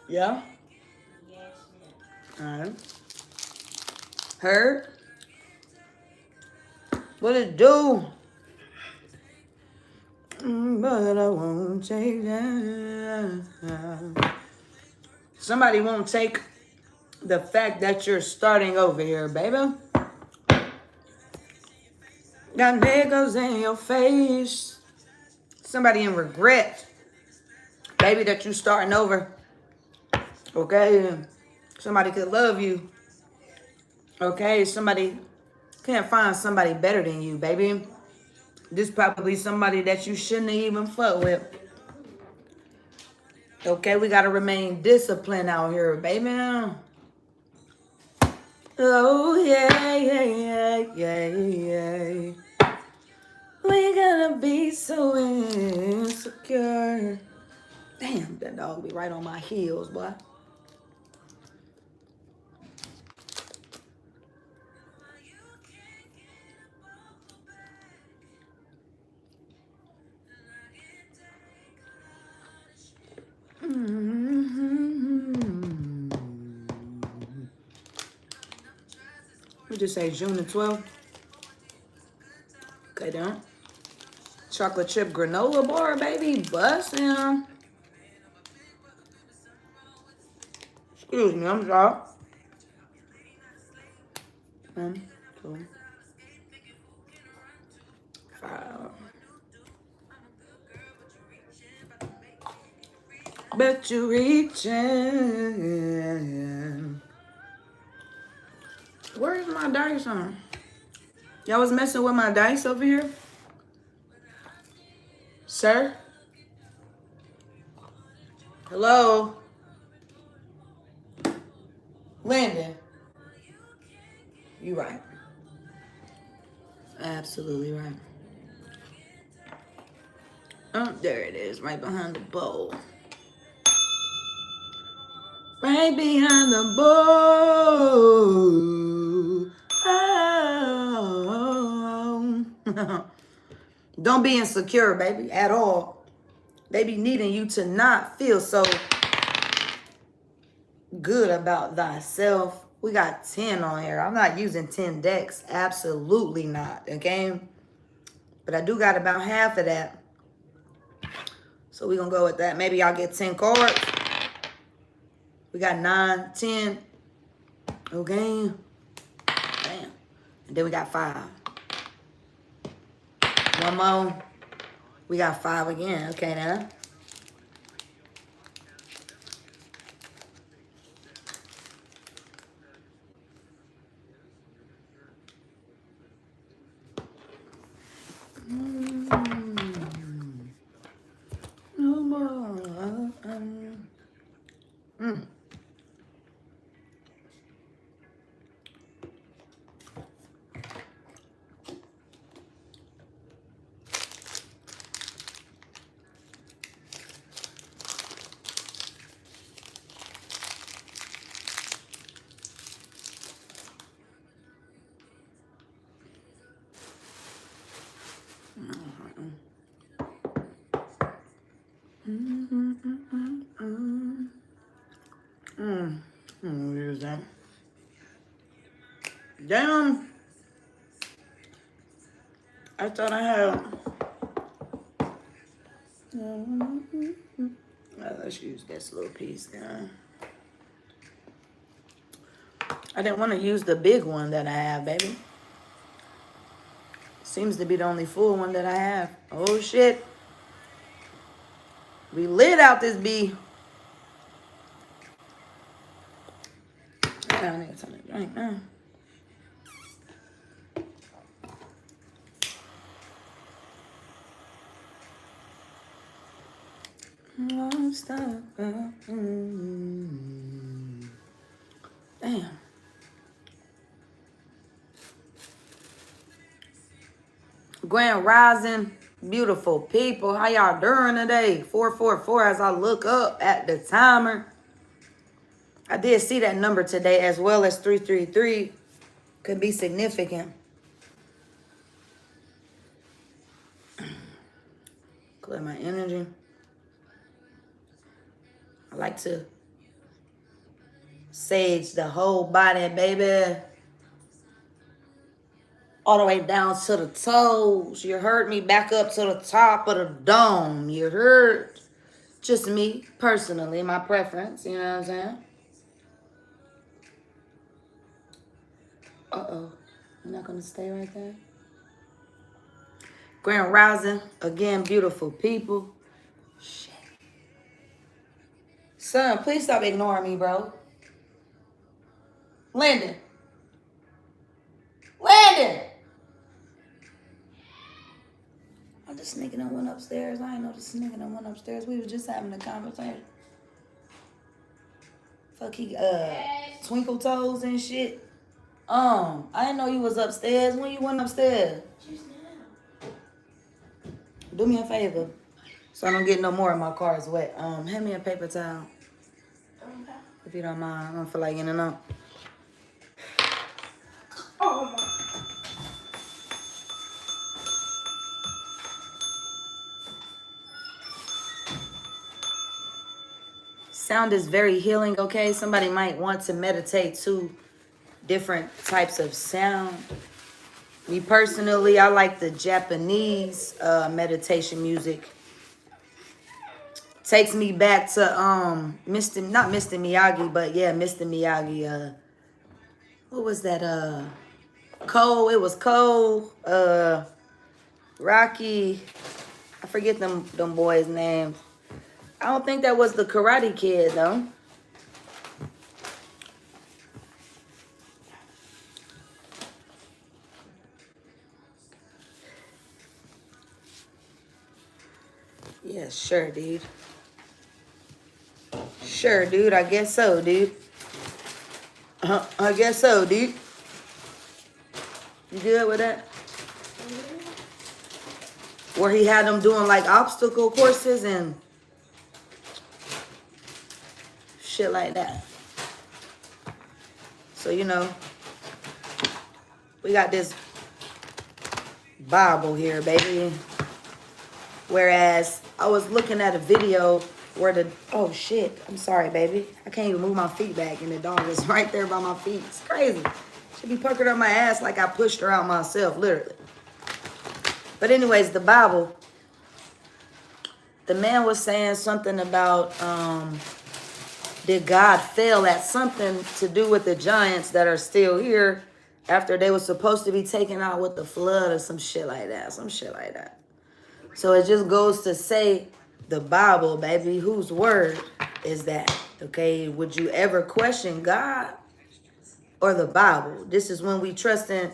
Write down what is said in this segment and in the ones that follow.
Yeah? Yes, Alright. Heard? What it do? But I won't take that. Somebody won't take the fact that you're starting over here, baby. Got niggas in your face. Somebody in regret, baby, that you starting over. Okay? Somebody could love you. Okay? Somebody can't find somebody better than you, baby. This probably somebody that you shouldn't even fuck with. Okay, we gotta remain disciplined out here, baby. Oh yeah, yeah, yeah, yeah, yeah. We gotta be so insecure. Damn, that dog be right on my heels, boy. We just say June the 12th. Okay, then. Chocolate chip granola bar, baby. Bussin'. Excuse me, I'm sorry. 1, 2, 5. Bet you reaching. Where's my dice on? Y'all was messing with my dice over here? Sir? Hello? Landon? You right. Absolutely right. Oh, there it is, right behind the bowl. Right behind the bowl. Oh. Don't be insecure, baby, at all. They be needing you to not feel so good about thyself. We got 10 on here. I'm not using 10 decks. Absolutely not, okay? But I do got about half of that. So we're going to go with that. Maybe I'll get 10 cards. We got 9, 10. Okay. Damn. And then we got 5. One more. We got 5 again. Okay, now. No more. Here's that. Damn. I thought I had. Let's use this little piece there. I didn't want to use the big one that I have, baby. Seems to be the only full one that I have. Oh, shit. We lit out this bee. I need something to drink now. Won't stop. Damn. Grand Rising, beautiful people. How y'all doing today? 444 as I look up at the timer. I did see that number today as well as 333. Could be significant. Clear my energy. I like to Sage the whole body, baby. All the way down to the toes. You heard me? Back up to the top of the dome. You heard? Just me, personally, my preference. You know what I'm saying? Uh-oh. You're not going to stay right there? Grand Rising. Again, beautiful people. Shit. Son, please stop ignoring me, bro. Landon. Landon! Oh, this nigga done went upstairs. I ain't know this nigga done went upstairs. We was just having a conversation. Fuck, he, twinkle toes and shit. I didn't know you was upstairs. When you went upstairs? Just now. Do me a favor, so I don't get no more of my car's wet. Hand me a paper towel. Okay. If you don't mind. I don't feel like getting it up. Oh my. Sound is very healing, okay? Somebody might want to meditate to different types of sound. Me personally, I like the Japanese meditation music. Takes me back to not Mr. Miyagi, but yeah, Mr. Miyagi. What was that? Cole. It was Cole. Rocky. I forget them boys' names. I don't think that was the Karate Kid though. Yeah, sure, dude. Sure, dude. I guess so, dude. I guess so, dude. You good with that? Where he had them doing like obstacle courses and shit like that. So, you know, we got this Bible here, baby. Whereas I was looking at a video where the, oh shit, I'm sorry, baby. I can't even move my feet back and the dog is right there by my feet. It's crazy. Should be puckered up my ass like I pushed her out myself, literally. But anyways, the Bible, the man was saying something about, did God fail at something to do with the giants that are still here after they were supposed to be taken out with the flood or some shit like that, some shit like that. So it just goes to say the Bible, baby, whose word is that? Okay, would you ever question God or the Bible? This is when we trust in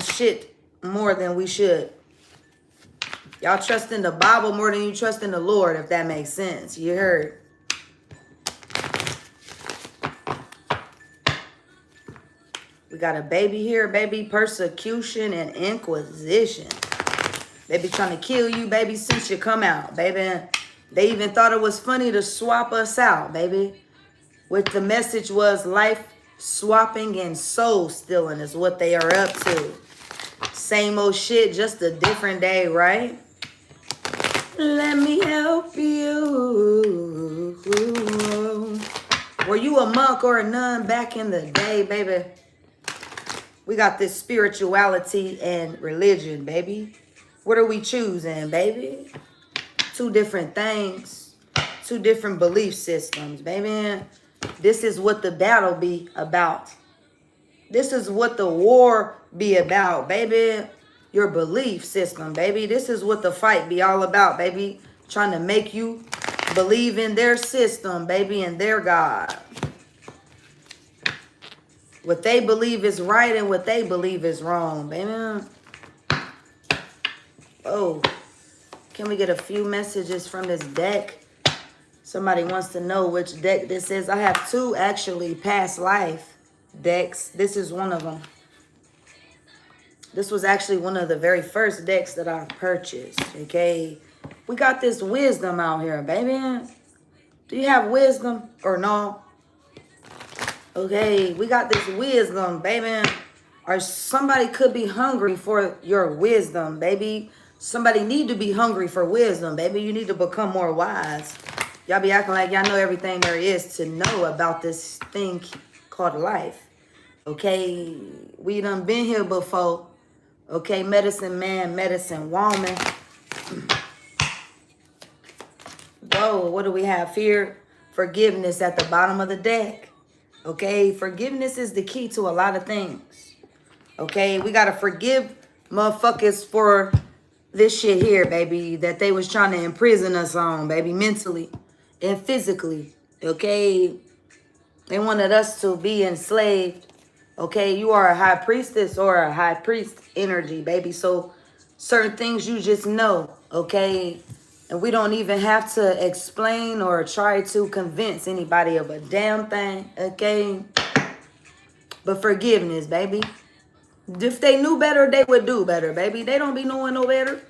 shit more than we should. Y'all trust in the Bible more than you trust in the Lord, if that makes sense. You heard? We got a baby here, baby. Persecution and inquisition. They be trying to kill you, baby, since you come out, baby. They even thought it was funny to swap us out, baby. Which the message was life swapping and soul stealing is what they are up to. Same old shit, just a different day, right? Let me help you. Were you a monk or a nun back in the day, baby? We got this spirituality and religion, baby. What are we choosing, baby? Two different things. Two different belief systems, baby. This is what the battle be about. This is what the war be about, baby. Your belief system, baby. This is what the fight be all about, baby. Trying to make you believe in their system, baby, and their God. What they believe is right and what they believe is wrong, baby. Oh, can we get a few messages from this deck? Somebody wants to know which deck this is. I have two actually past life decks. This is one of them. This was actually one of the very first decks that I purchased, okay? We got this wisdom out here, baby. Do you have wisdom or no? Okay, we got this wisdom, baby. Or somebody could be hungry for your wisdom, baby. Somebody need to be hungry for wisdom, baby. You need to become more wise. Y'all be acting like y'all know everything there is to know about this thing called life. Okay, we done been here before. Okay, medicine man, medicine woman. Whoa, what do we have? Fear, forgiveness at the bottom of the deck. Okay, forgiveness is the key to a lot of things. Okay, we gotta forgive motherfuckers for this shit here, baby, that they was trying to imprison us on, baby, mentally and physically. Okay, they wanted us to be enslaved. Okay, you are a high priestess or a high priest energy, baby. So certain things you just know, okay? And we don't even have to explain or try to convince anybody of a damn thing, okay? But forgiveness, baby. If they knew better, they would do better, baby. They don't be knowing no better.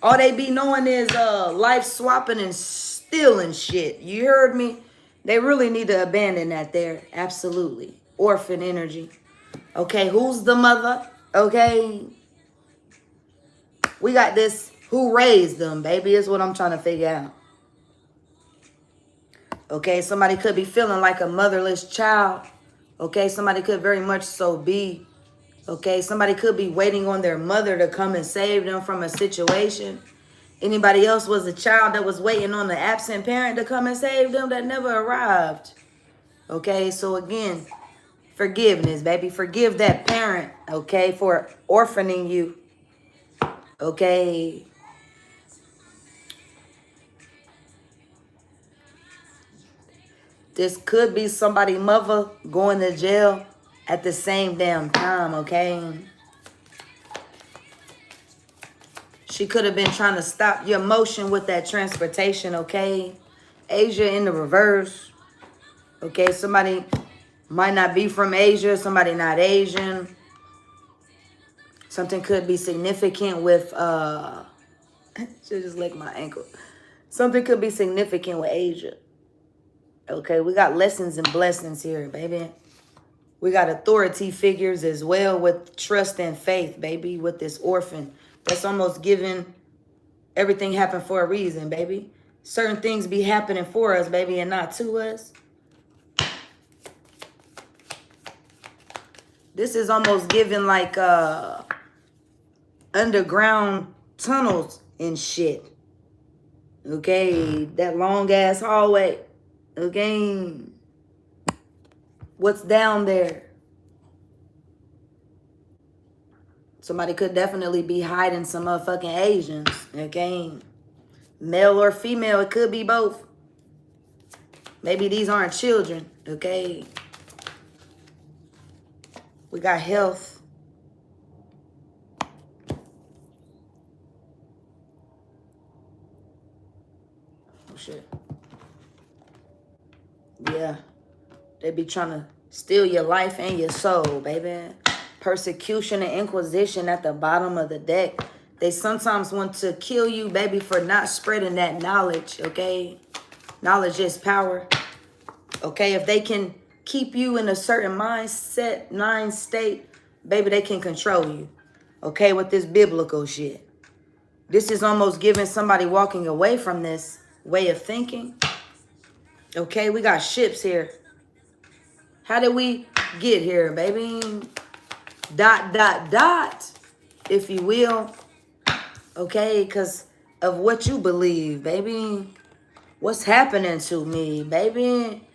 All they be knowing is life swapping and stealing shit. You heard me? They really need to abandon that there. Absolutely. Orphan energy. Okay, who's the mother? Okay. We got this. Who raised them, baby, is what I'm trying to figure out. Okay, somebody could be feeling like a motherless child. Okay, somebody could very much so be. Okay, somebody could be waiting on their mother to come and save them from a situation. Anybody else was a child that was waiting on the absent parent to come and save them that never arrived. Okay, so again, forgiveness, baby. Forgive that parent, okay, for orphaning you. Okay. This could be somebody's mother going to jail at the same damn time, okay? She could have been trying to stop your motion with that transportation, okay? Asia in the reverse. Okay, somebody might not be from Asia, somebody not Asian. Something could be significant with, should just lick my ankle. Something could be significant with Asia. Okay, we got lessons and blessings here, baby. We got authority figures as well with trust and faith, baby, with this orphan. That's almost giving everything happen for a reason, baby. Certain things be happening for us, baby, and not to us. This is almost giving like underground tunnels and shit. Okay, that long ass hallway. Okay, what's down there? Somebody could definitely be hiding some motherfucking Asians. Okay, male or female, it could be both. Maybe these aren't children. Okay, we got health. Oh shit. Yeah, they be trying to steal your life and your soul, baby. Persecution and inquisition at the bottom of the deck. They sometimes want to kill you, baby, for not spreading that knowledge, okay? Knowledge is power. Okay, if they can keep you in a certain mindset, mind state, baby, they can control you. Okay, with this biblical shit. This is almost giving somebody walking away from this way of thinking. Okay, we got ships here. How did we get here, baby? ... if you will. Okay, because of what you believe, baby. What's happening to me, baby?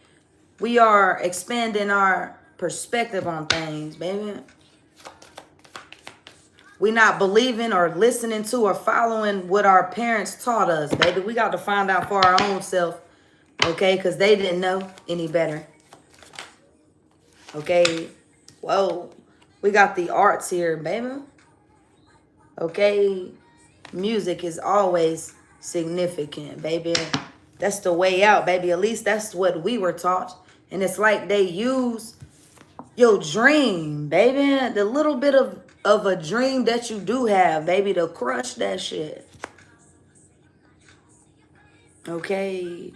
We are expanding our perspective on things, baby. We not believing or listening to or following what our parents taught us, baby. We got to find out for our own self, okay? Because they didn't know any better. Okay? Whoa. We got the arts here, baby. Okay? Music is always significant, baby. That's the way out, baby. At least that's what we were taught. And it's like they use your dream, baby. The little bit of a dream that you do have, baby, to crush that shit. Okay?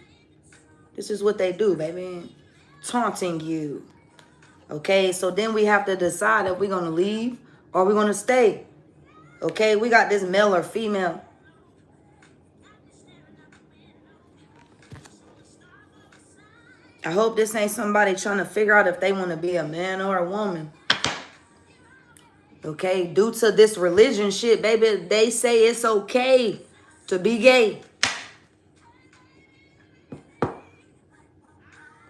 This is what they do, baby. Taunting you. Okay? So then we have to decide if we're going to leave or we're going to stay. Okay? We got this male or female. I hope this ain't somebody trying to figure out if they want to be a man or a woman. Okay, due to this religion shit, baby, they say it's okay to be gay.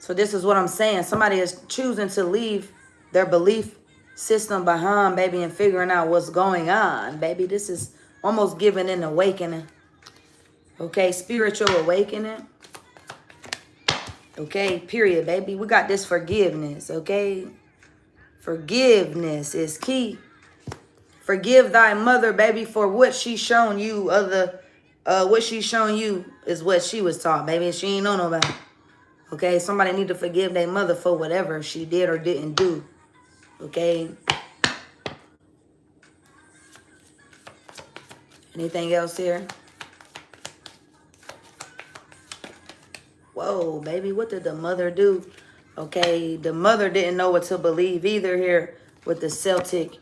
So this is what I'm saying. Somebody is choosing to leave their belief system behind, baby, and figuring out what's going on, baby. This is almost giving an awakening. Okay, spiritual awakening. Okay, period, baby. We got this forgiveness, okay? Forgiveness is key. Forgive thy mother, baby, for what she's shown you. What she's shown you is what she was taught, baby. She ain't know nobody. Okay, somebody need to forgive their mother for whatever she did or didn't do. Okay. Anything else here? Whoa, baby, what did the mother do? Okay, the mother didn't know what to believe either here with the Celtic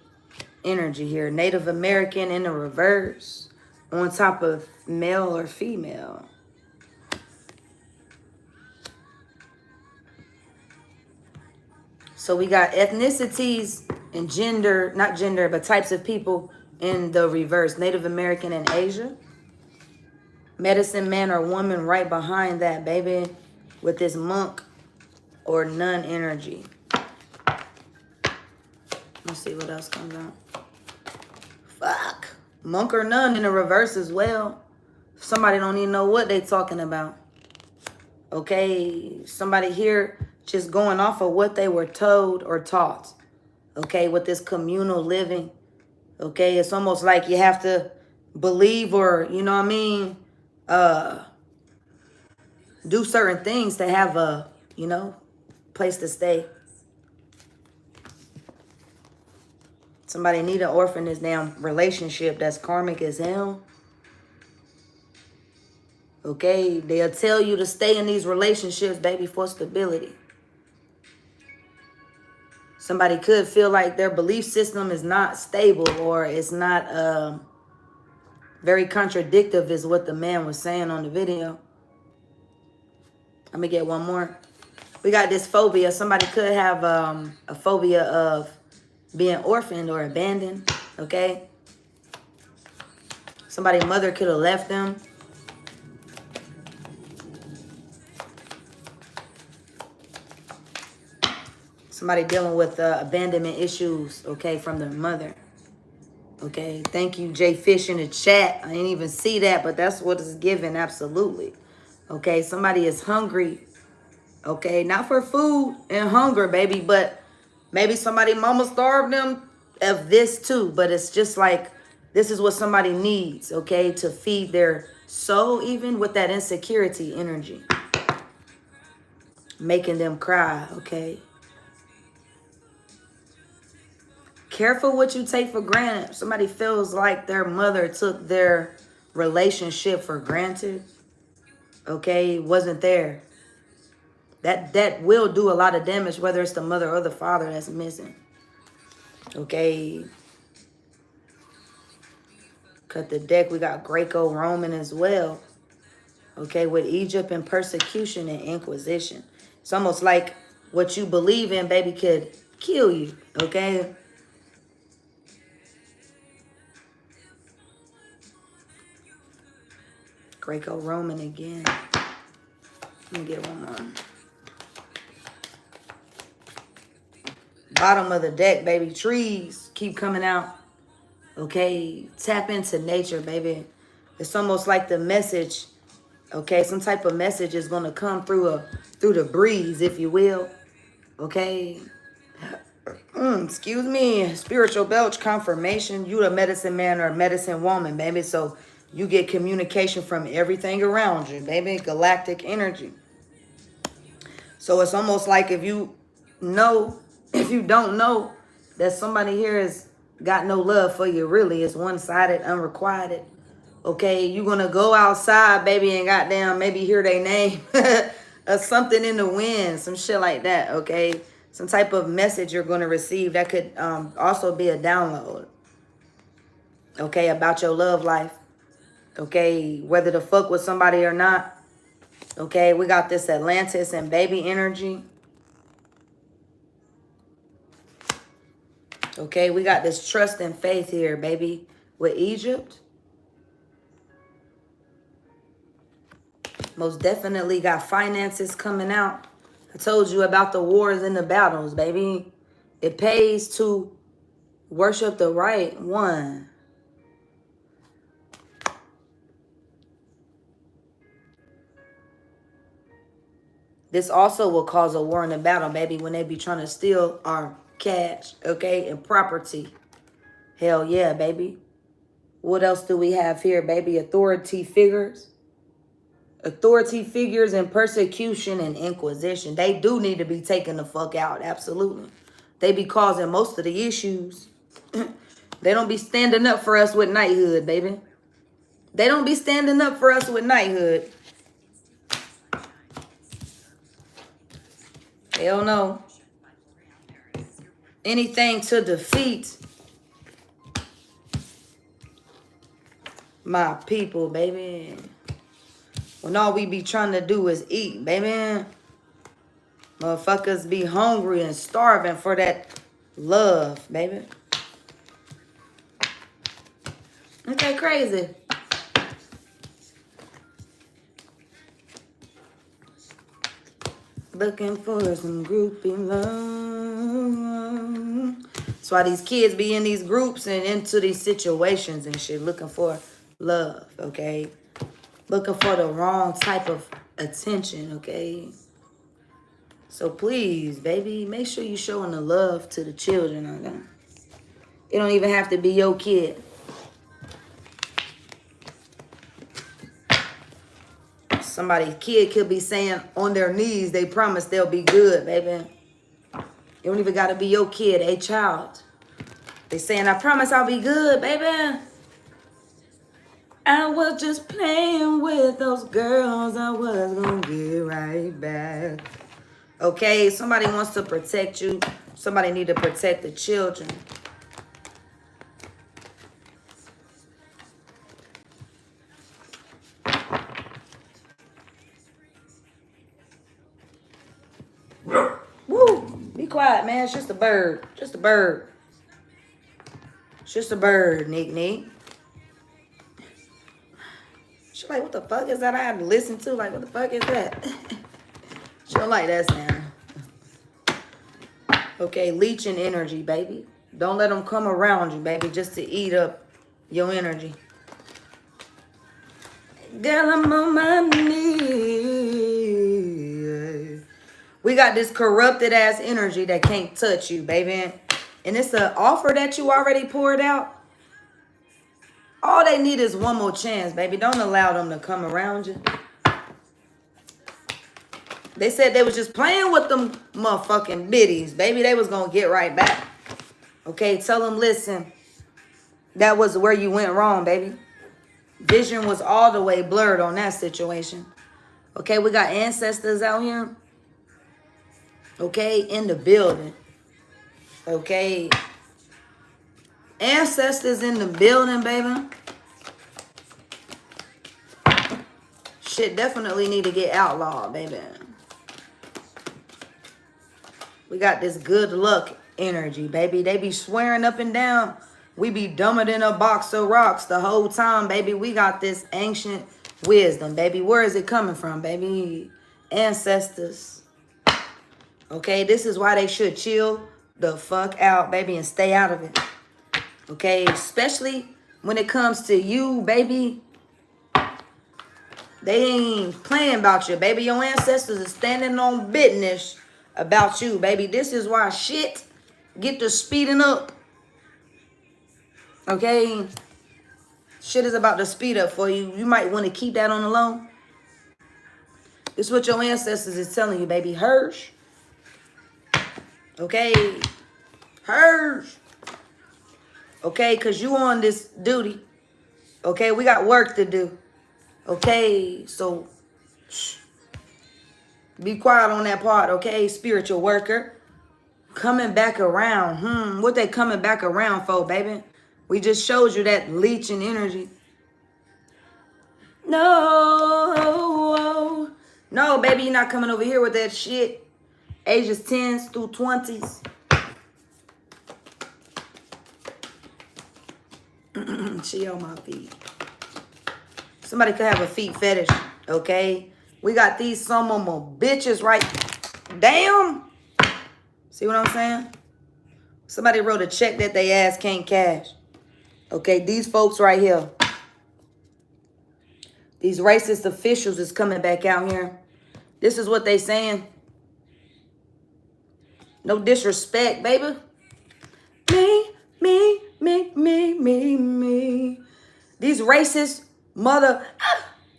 energy here. Native American in the reverse on top of male or female. So we got ethnicities and gender, not gender, but types of people in the reverse. Native American and Asia. Medicine man or woman right behind that, baby, with this monk or nun energy. Let's see what else comes out. Fuck. Monk or nun in the reverse as well. Somebody don't even know what they talking about. Okay, somebody here just going off of what they were told or taught. Okay, with this communal living. Okay, it's almost like you have to believe or, you know what I mean, do certain things to have a, you know, place to stay. Somebody need an orphan this damn relationship that's karmic as hell. Okay, they'll tell you to stay in these relationships, baby, for stability. Somebody could feel like their belief system is not stable or it's not very contradictory is what the man was saying on the video. Let me get one more. We got this phobia. Somebody could have a phobia of being orphaned or abandoned, okay? Somebody's mother could have left them. Somebody dealing with abandonment issues, okay, from their mother. Okay, thank you, Jay Fish in the chat. I didn't even see that, but that's what it's given, absolutely. Okay, somebody is hungry. Okay, not for food and hunger, baby, but maybe somebody mama starved them of this too. But it's just like, this is what somebody needs, okay, to feed their soul, even with that insecurity energy. Making them cry, okay? Careful what you take for granted. Somebody feels like their mother took their relationship for granted. Okay, wasn't there. That will do a lot of damage, whether it's the mother or the father that's missing. Okay. Cut the deck. We got Greco-Roman as well. Okay, with Egypt and persecution and inquisition. It's almost like what you believe in, baby, could kill you. Okay. Greco-Roman again. Let me get one more. Bottom of the deck, baby. Trees keep coming out. Okay. Tap into nature, baby. It's almost like the message. Okay. Some type of message is going to come through the breeze, if you will. Okay. Excuse me. Spiritual belch confirmation. You a medicine man or a medicine woman, baby. So you get communication from everything around you, baby. Galactic energy. So it's almost like if you don't know that somebody here has got no love for you, really, it's one-sided, unrequited. Okay, you're going to go outside, baby, and goddamn maybe hear their name or something in the wind, some shit like that, okay? Some type of message you're going to receive that could also be a download, okay, about your love life. Okay, whether to fuck with somebody or not, Okay, we got this Atlantis and baby energy. Okay, we got this trust and faith here, baby, with Egypt. Most definitely got finances coming out. I told you about the wars and the battles, baby. It pays to worship the right one. This also will cause a war in the battle, baby, when they be trying to steal our cash, okay, and property. Hell yeah, baby. What else do we have here, baby? Authority figures. Authority figures and persecution and inquisition. They do need to be taken the fuck out, absolutely. They be causing most of the issues. They don't be standing up for us with knighthood, baby. They don't be standing up for us with knighthood. Hell no. Anything to defeat my people, baby. When all we be trying to do is eat, baby. Motherfuckers be hungry and starving for that love, baby. Ain't that crazy? Looking for some groupie love. That's why these kids be in these groups and into these situations and shit, looking for love, okay? Looking for the wrong type of attention, okay? So please, baby, make sure you showing the love to the children, okay? It don't even have to be your kid. Somebody's kid could be saying on their knees, they promise they'll be good, baby. You don't even got to be your kid, a child. They saying, I promise I'll be good, baby. I was just playing with those girls. I was going to get right back. Okay, somebody wants to protect you. Somebody need to protect the children. Woo! Be quiet, man. It's just a bird. Just a bird. It's just a bird, Nick. She's like, what the fuck is that I have to listen to? Like, what the fuck is that? She don't like that sound. Okay, leeching energy, baby. Don't let them come around you, baby, just to eat up your energy. Girl, I'm on my knees. We got this corrupted ass energy that can't touch you, baby. And it's an offer that you already poured out. All they need is one more chance, baby. Don't allow them to come around you. They said they was just playing with them motherfucking biddies, baby. They was going to get right back. Okay, tell them, listen, that was where you went wrong, baby. Vision was all the way blurred on that situation. Okay, we got ancestors out here. Okay, in the building. Okay. Ancestors in the building, baby. Shit definitely need to get outlawed, baby. We got this good luck energy, baby. They be swearing up and down. We be dumber than a box of rocks the whole time, baby. We got this ancient wisdom, baby. Where is it coming from, baby? Ancestors. Okay, this is why they should chill the fuck out, baby, and stay out of it. Okay, especially when it comes to you, baby. They ain't playing about you, baby. Your ancestors are standing on business about you, baby. This is why shit get to speeding up. Okay? Shit is about to speed up for you. You might want to keep that on the low. This is what your ancestors is telling you, baby. Hirsch. Okay? Hirsch. Okay? Because you on this duty. Okay? We got work to do. Okay? So, shh. Be quiet on that part, okay? Spiritual worker. Coming back around. What they coming back around for, baby? We just showed you that leeching energy. No. No, baby, you're not coming over here with that shit. Ages 10s through 20s. She on my feet. Somebody could have a feet fetish, okay? We got these some of my bitches right. Damn. See what I'm saying? Somebody wrote a check that they ass can't cash. Okay, these folks right here. These racist officials is coming back out here. This is what they saying. No disrespect, baby. Me. These racist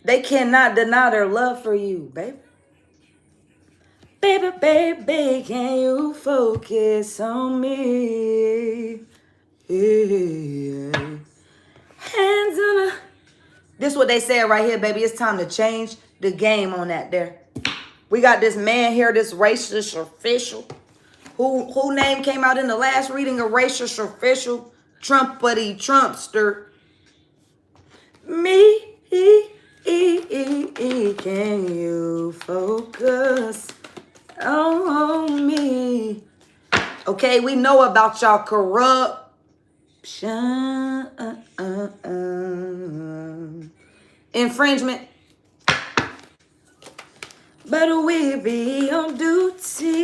they cannot deny their love for you, baby. Baby, can you focus on me? Yeah. Hands on a... This is what they said right here, baby. It's time to change the game on that there. We got this man here, this racist official. Who name came out in the last reading? A racist official. Trumpster. Me. Can you focus on me? Okay, we know about y'all corruption. Infringement. But we be on duty.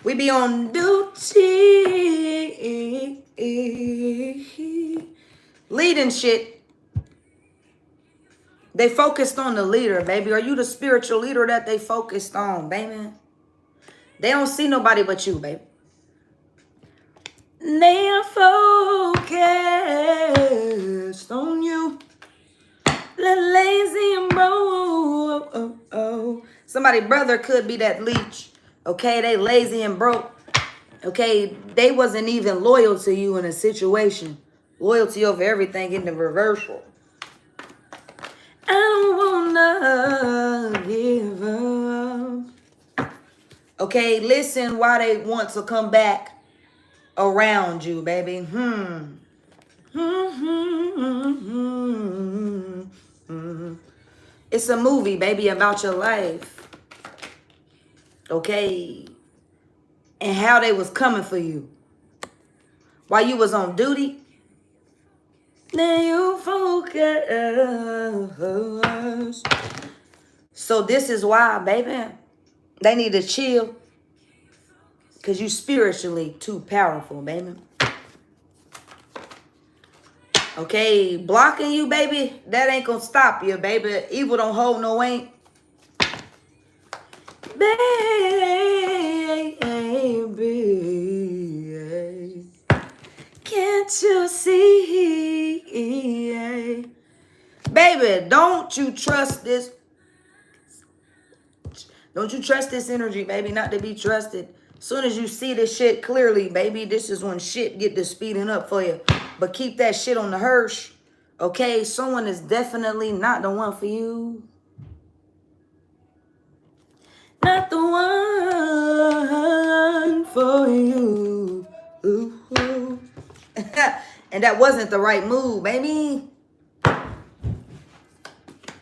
We be on duty. Leading shit. They focused on the leader, baby. Are you the spiritual leader that they focused on, baby? They don't see nobody but you, baby. They are focused on you. Lazy and broke. Somebody brother could be that leech. Okay, they lazy and broke. Okay, they wasn't even loyal to you in a situation. Loyalty over everything in the reversal. I don't wanna give up. Okay, listen why they want to come back around you, baby. It's a movie, baby, about your life. Okay. And how they was coming for you. While you was on duty. Then you focus. So this is why, baby, they need to chill. Because you spiritually too powerful, baby. Okay, blocking you, baby, that ain't gonna stop you, baby. Evil don't hold no weight. Baby, can't you see? Baby, don't you trust this? Don't you trust this energy, baby? Not to be trusted. Soon as you see this shit clearly, baby, this is when shit get to speeding up for you. But keep that shit on the Hirsch. Okay? Someone is definitely not the one for you. Not the one for you. Ooh. And that wasn't the right move, baby.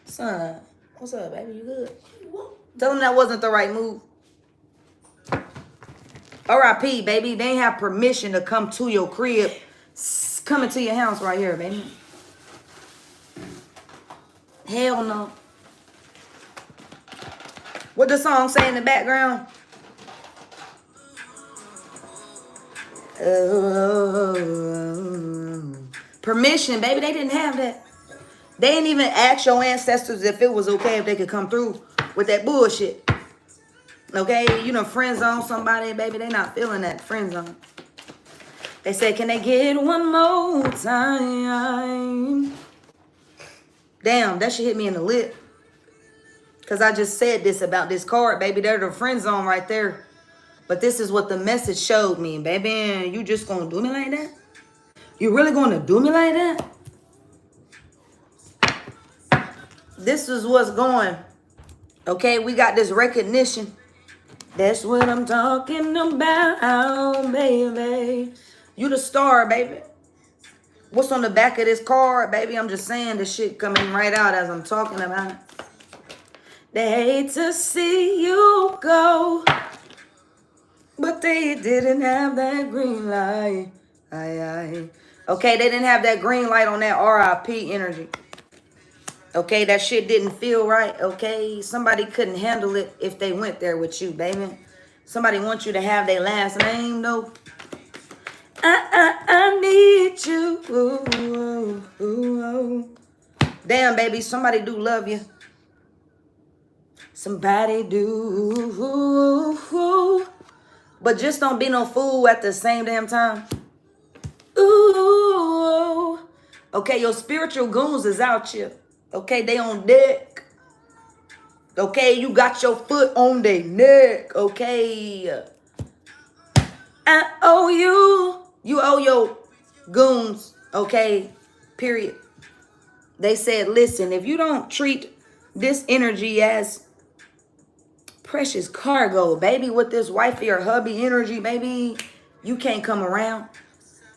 Son, what's up, baby? You good? Tell them that wasn't the right move. R.I.P., baby. They ain't have permission to come to your crib. Coming to your house right here, baby. Hell no. What the song say in the background? Permission, baby. They didn't have that. They didn't even ask your ancestors if it was okay if they could come through with that bullshit. Okay? You know, friend zone somebody, baby. They not feeling that friend zone. They said, can they get one more time? Damn, that shit hit me in the lip. Because I just said this about this card, baby. They're the friend zone right there. But this is what the message showed me, baby. You just gonna do me like that? You really gonna do me like that? This is what's going. Okay, we got this recognition. That's what I'm talking about, baby. You the star, baby. What's on the back of this card, baby? I'm just saying this shit coming right out as I'm talking about it. They hate to see you go, but they didn't have that green light. Okay, they didn't have that green light on that RIP energy. Okay, that shit didn't feel right. Okay, somebody couldn't handle it if they went there with you, baby. Somebody wants you to have their last name, though. I need you. Ooh. Damn, baby, somebody do love you. Somebody do. But just don't be no fool at the same damn time. Ooh. Okay, your spiritual goons is out here. Okay, they on deck. Okay, you got your foot on their neck. Okay. I owe you. You owe your goons. Okay, period. They said, listen, if you don't treat this energy as precious cargo, baby, with this wifey or hubby energy, baby, you can't come around.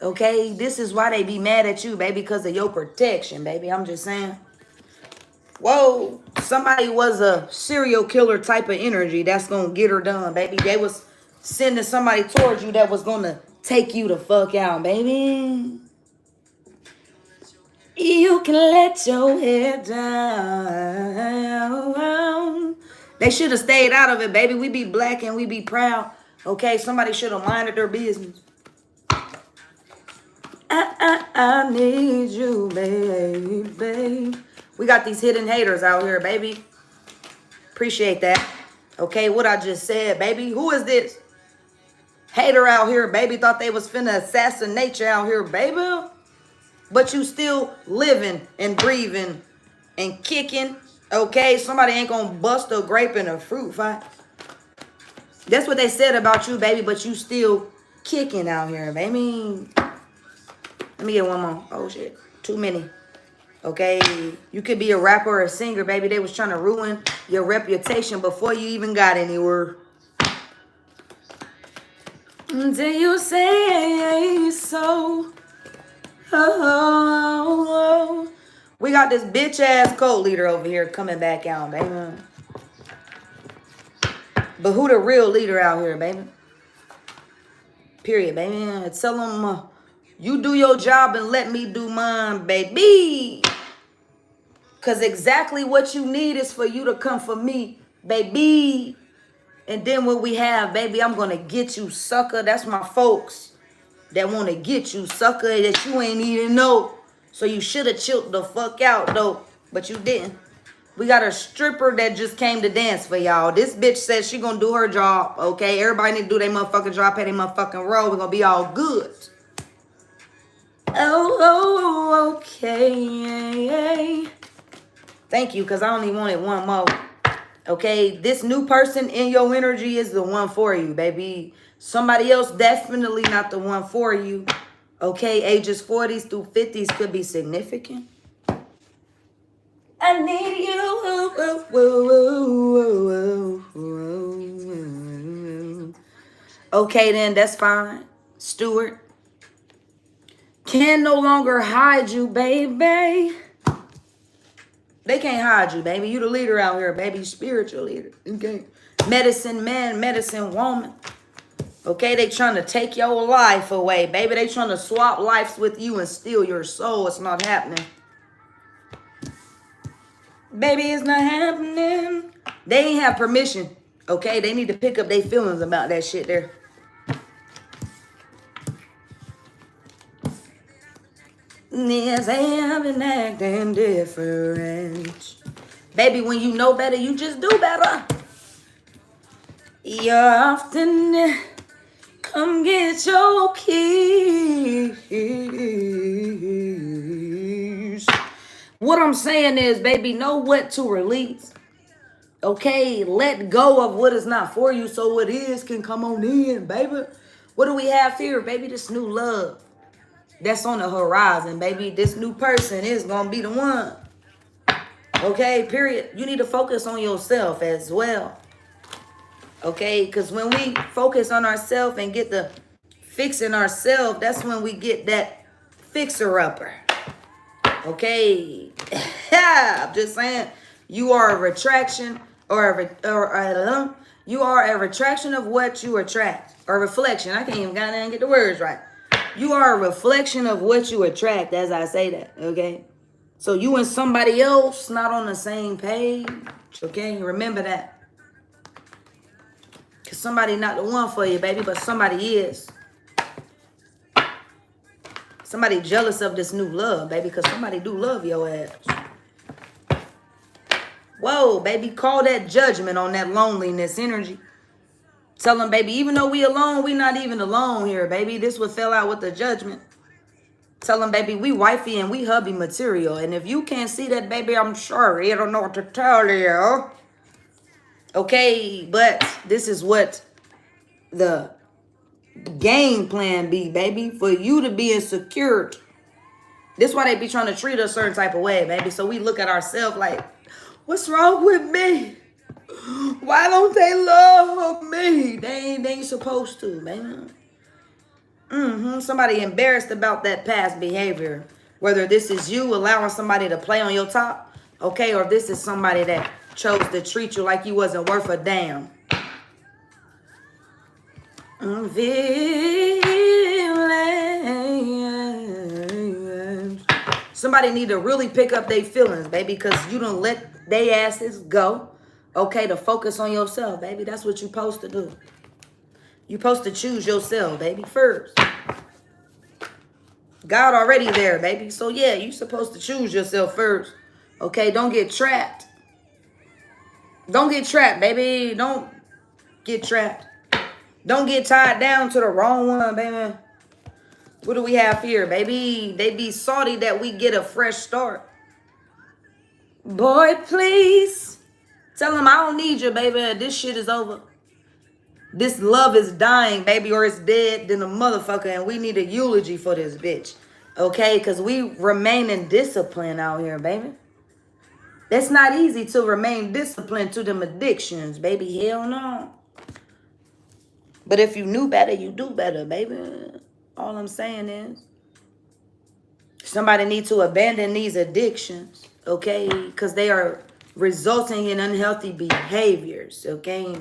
Okay, this is why they be mad at you, baby, because of your protection, baby. I'm just saying. Whoa, somebody was a serial killer type of energy that's gonna get her done, baby. They was sending somebody towards you that was gonna take you the fuck out, baby. You can let your head down. They should have stayed out of it, baby. We be black and we be proud. Okay, somebody should have minded their business. I need you, baby. We got these hidden haters out here, baby. Appreciate that. Okay, what I just said, baby. Who is this? Hater out here, baby. Thought they was finna assassinate you out here, baby. But you still living and breathing and kicking. Okay, somebody ain't gonna bust a grape in a fruit fight. That's what they said about you, baby. But you still kicking out here, baby. Let me get one more. Oh, shit. Too many. Okay, you could be a rapper or a singer, baby. They was trying to ruin your reputation before you even got anywhere. Until you say so. Oh. We got this bitch ass cult leader over here coming back out, baby. But who the real leader out here, baby? Period, baby. Tell them you do your job and let me do mine, baby. Because exactly what you need is for you to come for me, baby. And then what we have, baby, I'm going to get you, sucker. That's my folks that want to get you, sucker, that you ain't even know. So you should have chilled the fuck out, though. But you didn't. We got a stripper that just came to dance for y'all. This bitch said she going to do her job, okay? Everybody need to do their motherfucking job, pay their motherfucking role. We're going to be all good. Oh, okay. Thank you, because I only wanted one more. Okay, this new person in your energy is the one for you, baby. Somebody else definitely not the one for you. Okay, ages 40s through 50s could be significant. I need you. Okay, then, that's fine. Stuart. Can no longer hide you, baby. They can't hide you, baby. You the leader out here, baby. Spiritual leader. Okay. Medicine man, medicine woman. Okay, they trying to take your life away, baby. They trying to swap lives with you and steal your soul. It's not happening. Baby, it's not happening. They ain't have permission. Okay, they need to pick up their feelings about that shit there. Yes, I have been acting different. Baby, when you know better, you just do better. You're often come get your keys. What I'm saying is, baby, know what to release. Okay, let go of what is not for you so what is can come on in, baby. What do we have here, baby? This new love that's on the horizon, baby. This new person is gonna be the one. Okay, period. You need to focus on yourself as well. Okay, because when we focus on ourselves and get the fixing ourselves, that's when we get that fixer-upper. Okay? I'm just saying, you are a retraction you are a retraction of what you attract. Or reflection. I can't even get the words right. You are a reflection of what you attract as I say that, okay? So you and somebody else not on the same page, okay? Remember that. Because somebody not the one for you, baby, but somebody is. Somebody jealous of this new love, baby, because somebody do love your ass. Whoa, baby, call that judgment on that loneliness energy. Tell them, baby, even though we alone, we not even alone here, baby. This what fell out with the judgment. Tell them, baby, we wifey and we hubby material. And if you can't see that, baby, I'm sorry. I don't know what to tell you. Okay, but this is what the game plan be, baby. For you to be insecure. This why they be trying to treat us a certain type of way, baby. So we look at ourselves like, what's wrong with me? Why don't they love me? They ain't supposed to, baby. Somebody embarrassed about that past behavior. Whether this is you allowing somebody to play on your top, okay, or this is somebody that chose to treat you like you wasn't worth a damn. Somebody need to really pick up their feelings, baby, because you don't let they asses go. Okay, to focus on yourself, baby. That's what you're supposed to do. You're supposed to choose yourself, baby, first. God already there, baby. So, yeah, you're supposed to choose yourself first. Okay, don't get trapped. Don't get trapped, baby. Don't get trapped. Don't get tied down to the wrong one, baby. What do we have here, baby? They be salty that we get a fresh start. Boy, please. Tell them I don't need you, baby. This shit is over. This love is dying, baby, or it's dead than a motherfucker, and we need a eulogy for this bitch. Okay? Because we remain in discipline out here, baby. It's not easy to remain disciplined to them addictions, baby. Hell no. But if you knew better, you do better, baby. All I'm saying is somebody needs to abandon these addictions, okay? Because they are resulting in unhealthy behaviors, okay?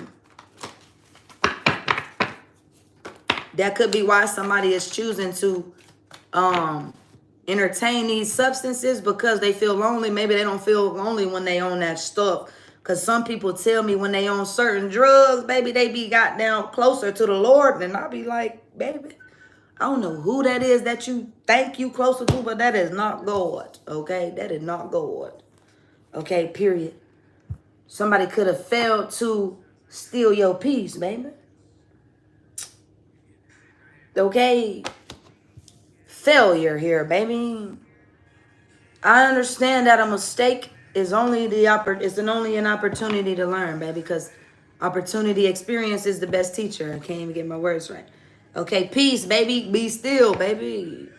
That could be why somebody is choosing to entertain these substances, because they feel lonely. Maybe they don't feel lonely when they own that stuff. Because some people tell me when they own certain drugs, baby, they be got down closer to the Lord. And I be like, baby, I don't know who that is that you think you closer to, but that is not God, okay? That is not God, okay, period. Somebody could have failed to steal your peace, baby. Okay? Failure here, baby. I understand that a mistake is only an opportunity to learn, baby, because opportunity experience is the best teacher. I can't even get my words right. Okay, peace, baby. Be still, baby.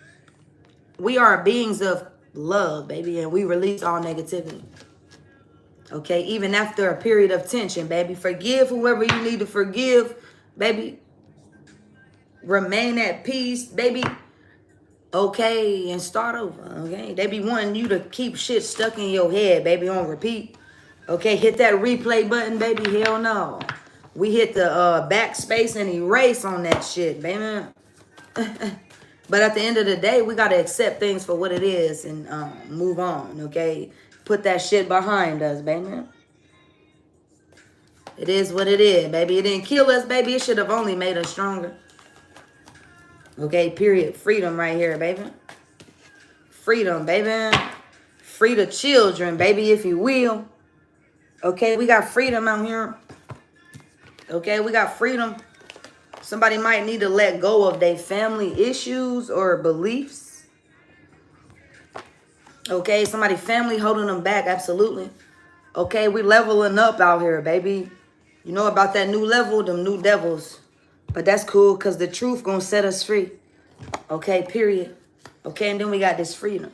We are beings of love, baby, and we release all negativity. Okay, even after a period of tension, baby. Forgive whoever you need to forgive, baby. Remain at peace, baby. Okay, and start over, okay? They be wanting you to keep shit stuck in your head, baby, on repeat. Okay, hit that replay button, baby. Hell no. We hit the backspace and erase on that shit, baby. But at the end of the day, we got to accept things for what it is and move on, okay? Put that shit behind us, baby. It is what it is, baby. It didn't kill us, baby. It should have only made us stronger. Okay, period. Freedom right here, baby. Freedom, baby. Free the children, baby, if you will. Okay, we got freedom out here. Okay, we got freedom. Somebody might need to let go of their family issues or beliefs. Okay, somebody family holding them back, absolutely. Okay, we leveling up out here, baby. You know about that new level, them new devils. But that's cool because the truth gonna set us free. Okay, period. Okay, and then we got this freedom.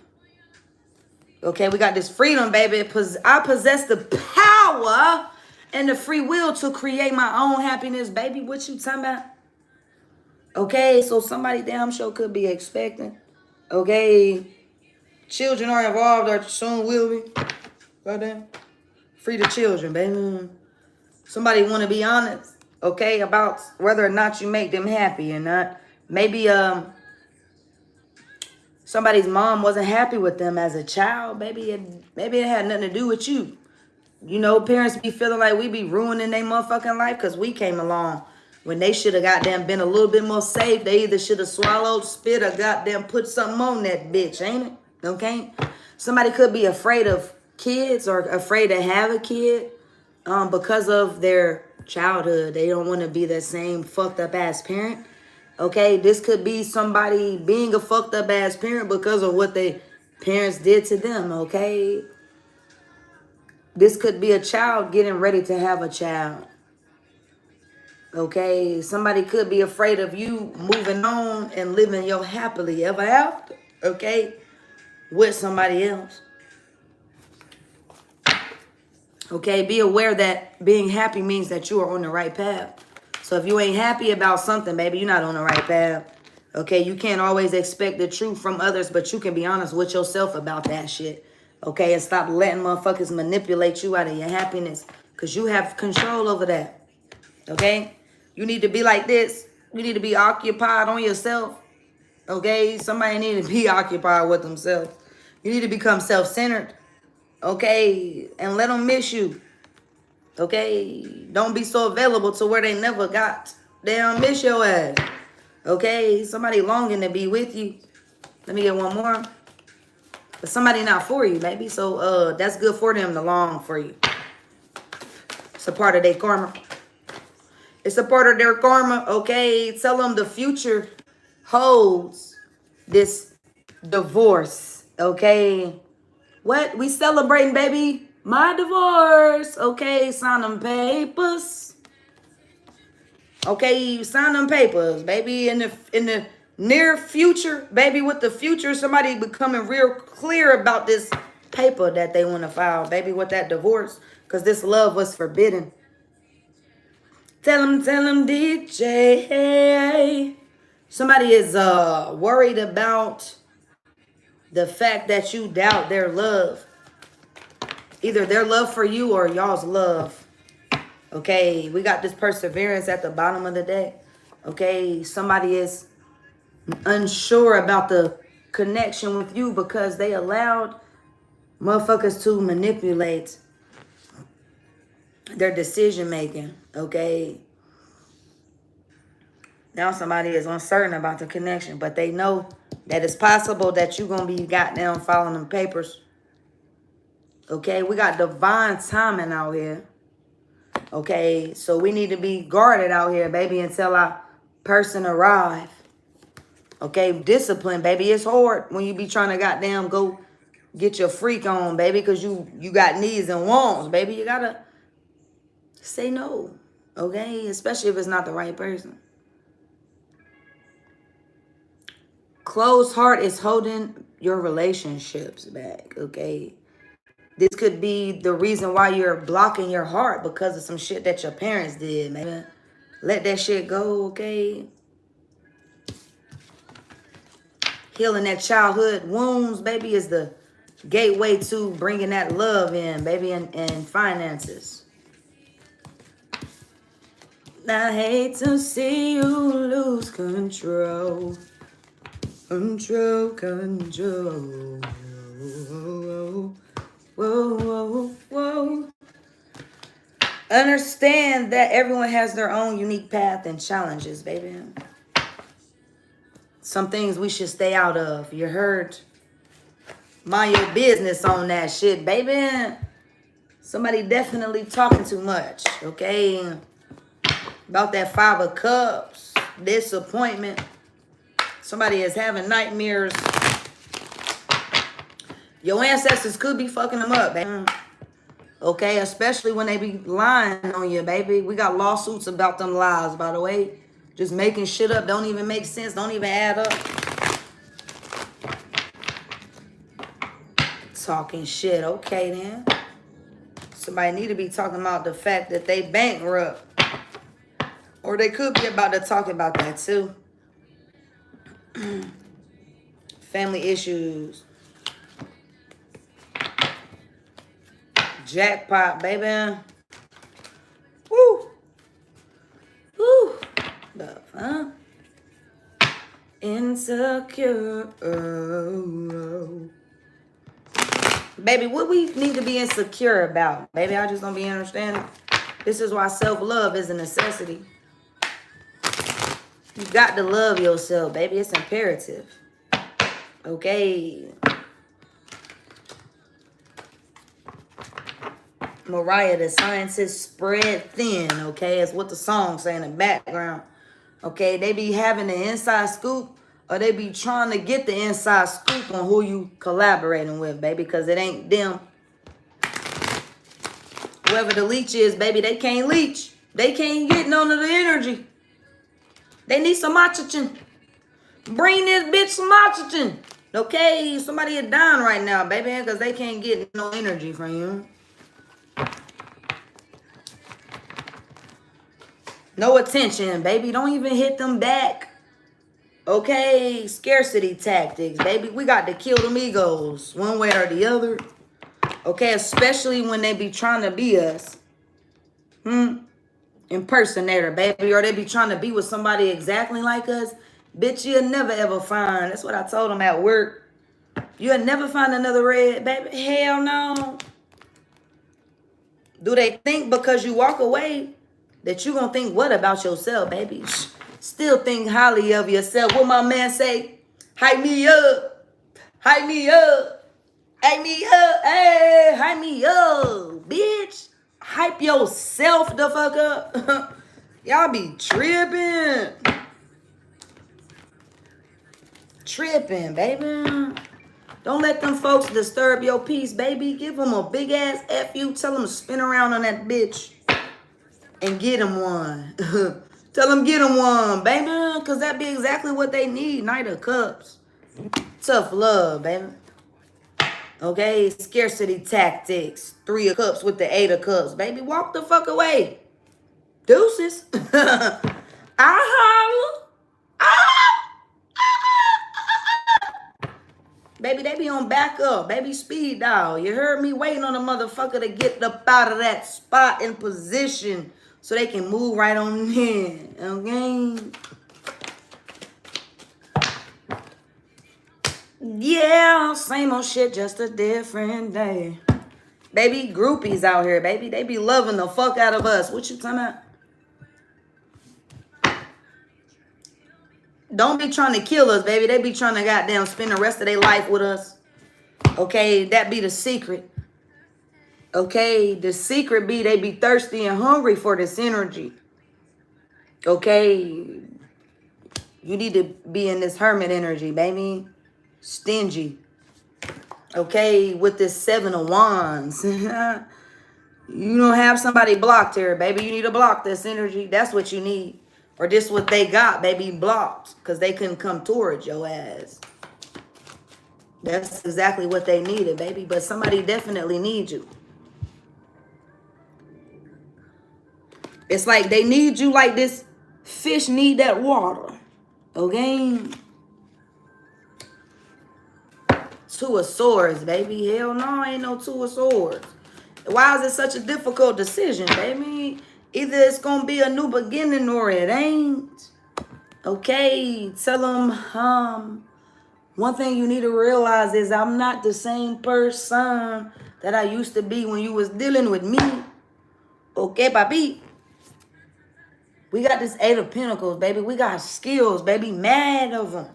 Okay, we got this freedom, baby. I possess the power and the free will to create my own happiness, baby. What you talking about? Okay, so somebody damn sure could be expecting. Okay? Children are involved or soon will be. Goddamn. Free the children, baby. Somebody want to be honest, okay, about whether or not you make them happy or not. Maybe somebody's mom wasn't happy with them as a child. Maybe it had nothing to do with you. You know, parents be feeling like we be ruining their motherfucking life because we came along when they should have goddamn been a little bit more safe. They either should have swallowed, spit, or goddamn put something on that bitch, ain't it? Okay? Somebody could be afraid of kids or afraid to have a kid because of their childhood. They don't want to be that same fucked up ass parent. Okay? This could be somebody being a fucked up ass parent because of what their parents did to them, okay? This could be a child getting ready to have a child. Okay? Somebody could be afraid of you moving on and living your happily ever after. Okay? With somebody else. Okay? Be aware that being happy means that you are on the right path. So if you ain't happy about something, baby, you're not on the right path. Okay? You can't always expect the truth from others, but you can be honest with yourself about that shit. Okay, and stop letting motherfuckers manipulate you out of your happiness. Because you have control over that. Okay? You need to be like this. You need to be occupied on yourself. Okay? Somebody need to be occupied with themselves. You need to become self-centered. Okay? And let them miss you. Okay? Don't be so available to where they never got. They don't miss your ass. Okay? Somebody longing to be with you. Let me get one more. But somebody not for you, baby. So that's good for them to long for you. It's a part of their karma. It's a part of their karma, okay? Tell them the future holds this divorce, okay? What? We celebrating, baby. My divorce, okay? Sign them papers. Okay, sign them papers, baby. In the near future, baby, with the future, somebody becoming real clear about this paper that they want to file, baby, with that divorce, because this love was forbidden. Tell them, DJ. Somebody is worried about the fact that you doubt their love. Either their love for you or y'all's love. Okay, we got this perseverance at the bottom of the deck. Okay, somebody is unsure about the connection with you because they allowed motherfuckers to manipulate their decision making. Okay, now somebody is uncertain about the connection, but they know that it's possible that you're gonna be goddamn following them papers. Okay, we got divine timing out here. Okay, so we need to be guarded out here, baby, until our person arrive. Okay, discipline, baby. It's hard when you be trying to goddamn go get your freak on, baby, because you got needs and wants, baby. You gotta say no, okay? Especially if it's not the right person. Closed heart is holding your relationships back, okay? This could be the reason why you're blocking your heart because of some shit that your parents did, man. Let that shit go, okay? Healing that childhood wounds, baby, is the gateway to bringing that love in, baby, and finances. I hate to see you lose control. Control. Whoa. Understand that everyone has their own unique path and challenges, baby. Some things we should stay out of. You heard? Mind your business on that shit, baby. Somebody definitely talking too much, okay? About that 5 of Cups. Disappointment. Somebody is having nightmares. Your ancestors could be fucking them up, baby. Okay, especially when they be lying on you, baby. We got lawsuits about them lies, by the way. Just making shit up. Don't even make sense. Don't even add up. Talking shit. Okay, then. Somebody need to be talking about the fact that they bankrupt. Or they could be about to talk about that, too. Family issues. Jackpot, baby. Woo. Woo. The huh? Insecure. Baby, what we need to be insecure about? Baby, I just don't be understanding. This is why self-love is a necessity. You got to love yourself, baby. It's imperative. Okay. Mariah, the scientists spread thin, okay? It's what the song say in the background. Okay, they be having the inside scoop, or they be trying to get the inside scoop on who you collaborating with, baby, because it ain't them. Whoever the leech is, baby, they can't leech. They can't get none of the energy. They need some oxygen. Bring this bitch some oxygen. Okay, somebody is dying right now, baby, because they can't get no energy from you. No attention, baby. Don't even hit them back. Okay, scarcity tactics, baby. We got to kill them egos one way or the other. Okay, especially when they be trying to be us. Impersonator, baby. Or they be trying to be with somebody exactly like us. Bitch, you'll never ever find. That's what I told them at work. You'll never find another red, baby. Hell no. Do they think because you walk away that you gonna think what about yourself, baby? Still think highly of yourself. What my man say? Hype me up. Hype me up. Hype me up. Hey, hype me up, bitch. Hype yourself the fuck up. Y'all be tripping. Tripping, baby. Don't let them folks disturb your peace, baby. Give them a big ass F you. Tell them to spin around on that bitch. And get them one. Tell them get them one, baby. Because that be exactly what they need. Knight of Cups. Tough love, baby. Okay? Scarcity tactics. 3 of Cups with the 8 of Cups. Baby, walk the fuck away. Deuces. I holla. Baby, they be on back up. Baby, speed dial. You heard me waiting on a motherfucker to get up out of that spot in position so they can move right on in. Okay? Yeah, same old shit, just a different day. Baby, groupies out here, baby. They be loving the fuck out of us. What you talking about? Don't be trying to kill us, baby. They be trying to goddamn spend the rest of their life with us. Okay, that be the secret. Okay, the secret be they be thirsty and hungry for this energy. Okay, you need to be in this hermit energy, baby. Stingy. Okay, with this 7 of Wands. You don't have somebody blocked here, baby. You need to block this energy. That's what you need. Or this what they got, baby, blocked. Because they couldn't come towards your ass. That's exactly what they needed, baby. But somebody definitely needs you. It's like they need you like this fish need that water. Okay? 2 of Swords, baby. Hell no, ain't no 2 of Swords. Why is it such a difficult decision, baby? Either it's going to be a new beginning or it ain't. Okay? Tell them, one thing you need to realize is I'm not the same person that I used to be when you was dealing with me. Okay, papi? We got this 8 of Pentacles, baby. We got skills, baby. Mad of them.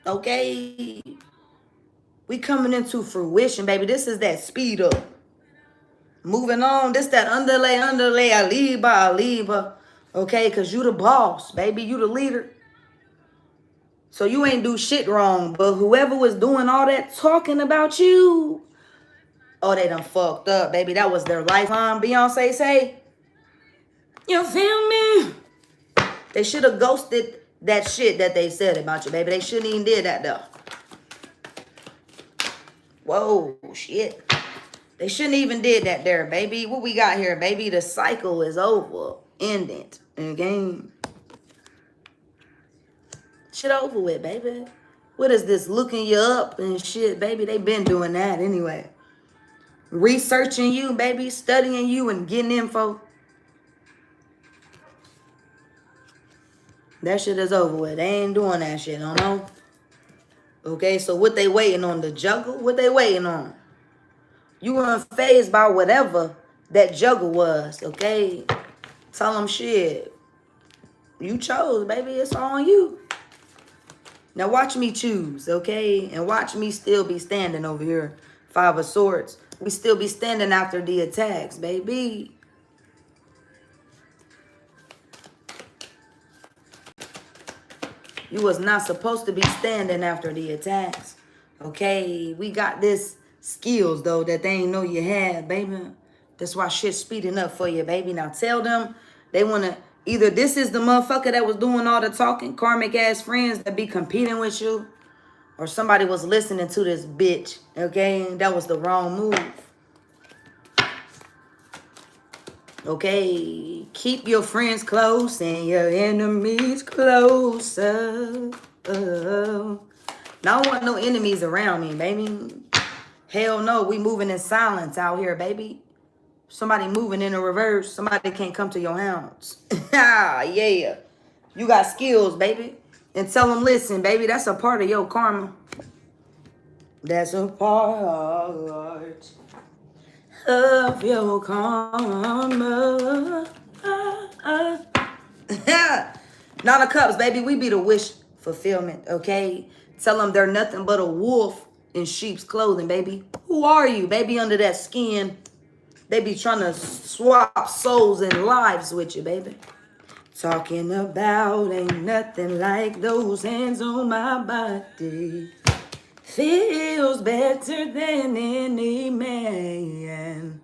Okay? We coming into fruition, baby. This is that speed up. Moving on. This that underlay, Aliba. Okay? Because you the boss, baby. You the leader. So you ain't do shit wrong. But whoever was doing all that talking about you, oh, they done fucked up, baby. That was their lifeline, Beyonce say. You feel me? They should have ghosted that shit that they said about you, baby. They shouldn't even did that, though. Whoa, shit. They shouldn't even did that there, baby. What we got here, baby? The cycle is over. Ended. Again. Shit over with, baby. What is this? Looking you up and shit, baby. They been doing that anyway. Researching you, baby. Studying you and getting info. That shit is over with. They ain't doing that shit, no more. Okay, so what they waiting on? The juggle? What they waiting on? You weren't phased by whatever that juggle was, okay? Tell them shit. You chose, baby. It's on you. Now watch me choose, okay? And watch me still be standing over here. 5 of Swords. We still be standing after the attacks, baby. You was not supposed to be standing after the attacks. Okay? We got this skills, though, that they ain't know you had, baby. That's why shit's speeding up for you, baby. Now tell them they want to... Either this is the motherfucker that was doing all the talking, karmic-ass friends that be competing with you, or somebody was listening to this bitch, okay? That was the wrong move. Okay? Keep your friends close and your enemies closer. Now, I don't want no enemies around me, baby. Hell no, we moving in silence out here, baby. Somebody moving in the reverse. Somebody can't come to your house. Yeah. You got skills, baby. And tell them, listen, baby, that's a part of your karma. That's a part of your karma. 9 of Cups, baby. We be the wish fulfillment, okay? Tell them they're nothing but a wolf in sheep's clothing, baby. Who are you, baby, under that skin? They be trying to swap souls and lives with you, baby. Talking about ain't nothing like those hands on my body. Feels better than any man.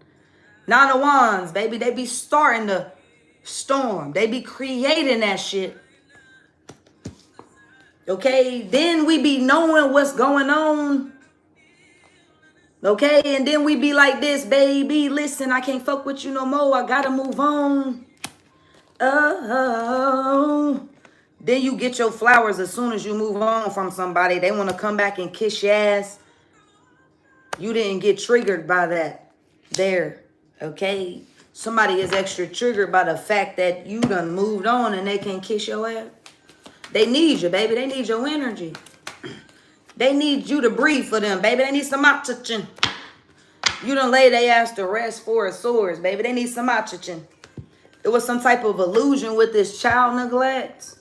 9 of Wands, baby. They be starting the storm. They be creating that shit. Okay? Then we be knowing what's going on. Okay, and then we be like this, baby. Listen, I can't fuck with you no more. I gotta move on. Oh. Then you get your flowers as soon as you move on from somebody. They want to come back and kiss your ass. You didn't get triggered by that. There. Okay? Somebody is extra triggered by the fact that you done moved on and they can't kiss your ass. They need you, baby. They need your energy. They need you to breathe for them, baby. They need some oxygen. You done lay their ass to rest 4 of Swords, baby. They need some oxygen. It was some type of illusion with this child neglect.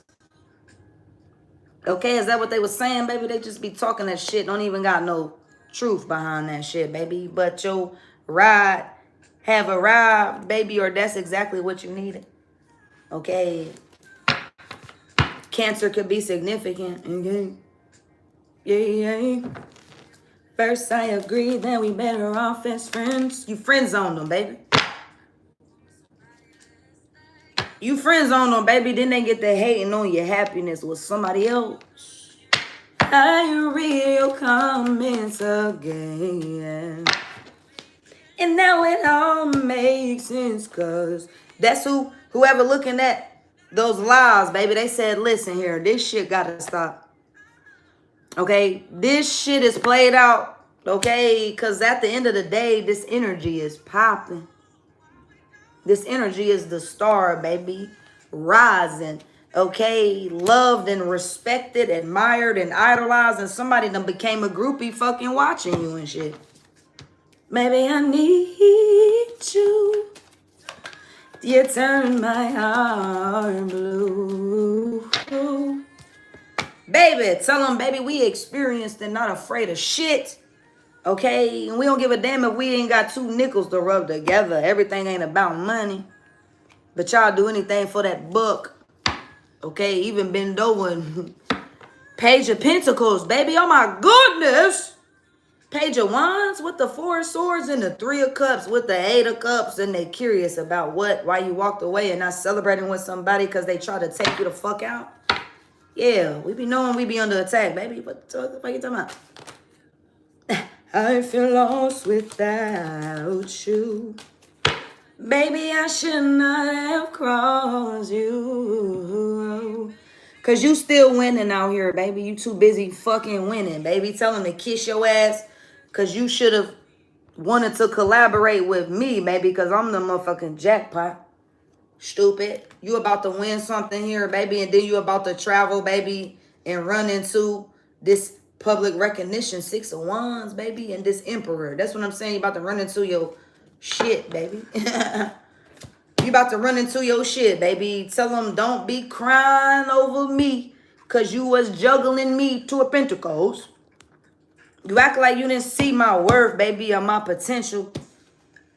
Okay, is that what they was saying, baby? They just be talking that shit. Don't even got no truth behind that shit, baby. But your ride have arrived, baby, or that's exactly what you needed. Okay. Cancer could be significant, okay? Yeah. First I agree that we better off as friends. You friend zoned them, baby. You friend zoned them, baby. Then they get to hating on your happiness with somebody else. I read your comments again. And now it all makes sense, cause that's whoever looking at those lies, baby, they said, listen here, this shit gotta stop. Okay, this shit is played out, okay? Because at the end of the day, this energy is popping. This energy is the star, baby. Rising, okay? Loved and respected, admired and idolized. And somebody done became a groupie fucking watching you and shit. Maybe I need you. You turn my heart blue. Baby, tell them, baby, we experienced and not afraid of shit. Okay? And we don't give a damn if we ain't got 2 nickels to rub together. Everything ain't about money. But y'all do anything for that buck. Okay? Even bend over and Page of Pentacles, baby. Oh my goodness. Page of Wands with the 4 of Swords and the 3 of Cups with the 8 of Cups. And they curious about why you walked away and not celebrating with somebody because they try to take you the fuck out. Yeah, we be knowing we be under attack, baby. What the fuck you talking about? I feel lost without you. Baby, I should not have crossed you. Cause you still winning out here, baby. You too busy fucking winning, baby. Tell him to kiss your ass. Cause you should have wanted to collaborate with me, baby. Cause I'm the motherfucking jackpot. Stupid. You about to win something here, baby. And then you about to travel, baby. And run into this public recognition. 6 of Wands, baby. And this emperor. That's what I'm saying. You about to run into your shit, baby. You about to run into your shit, baby. Tell them don't be crying over me because you was juggling me to a Pentecost. You act like you didn't see my worth, baby, or my potential.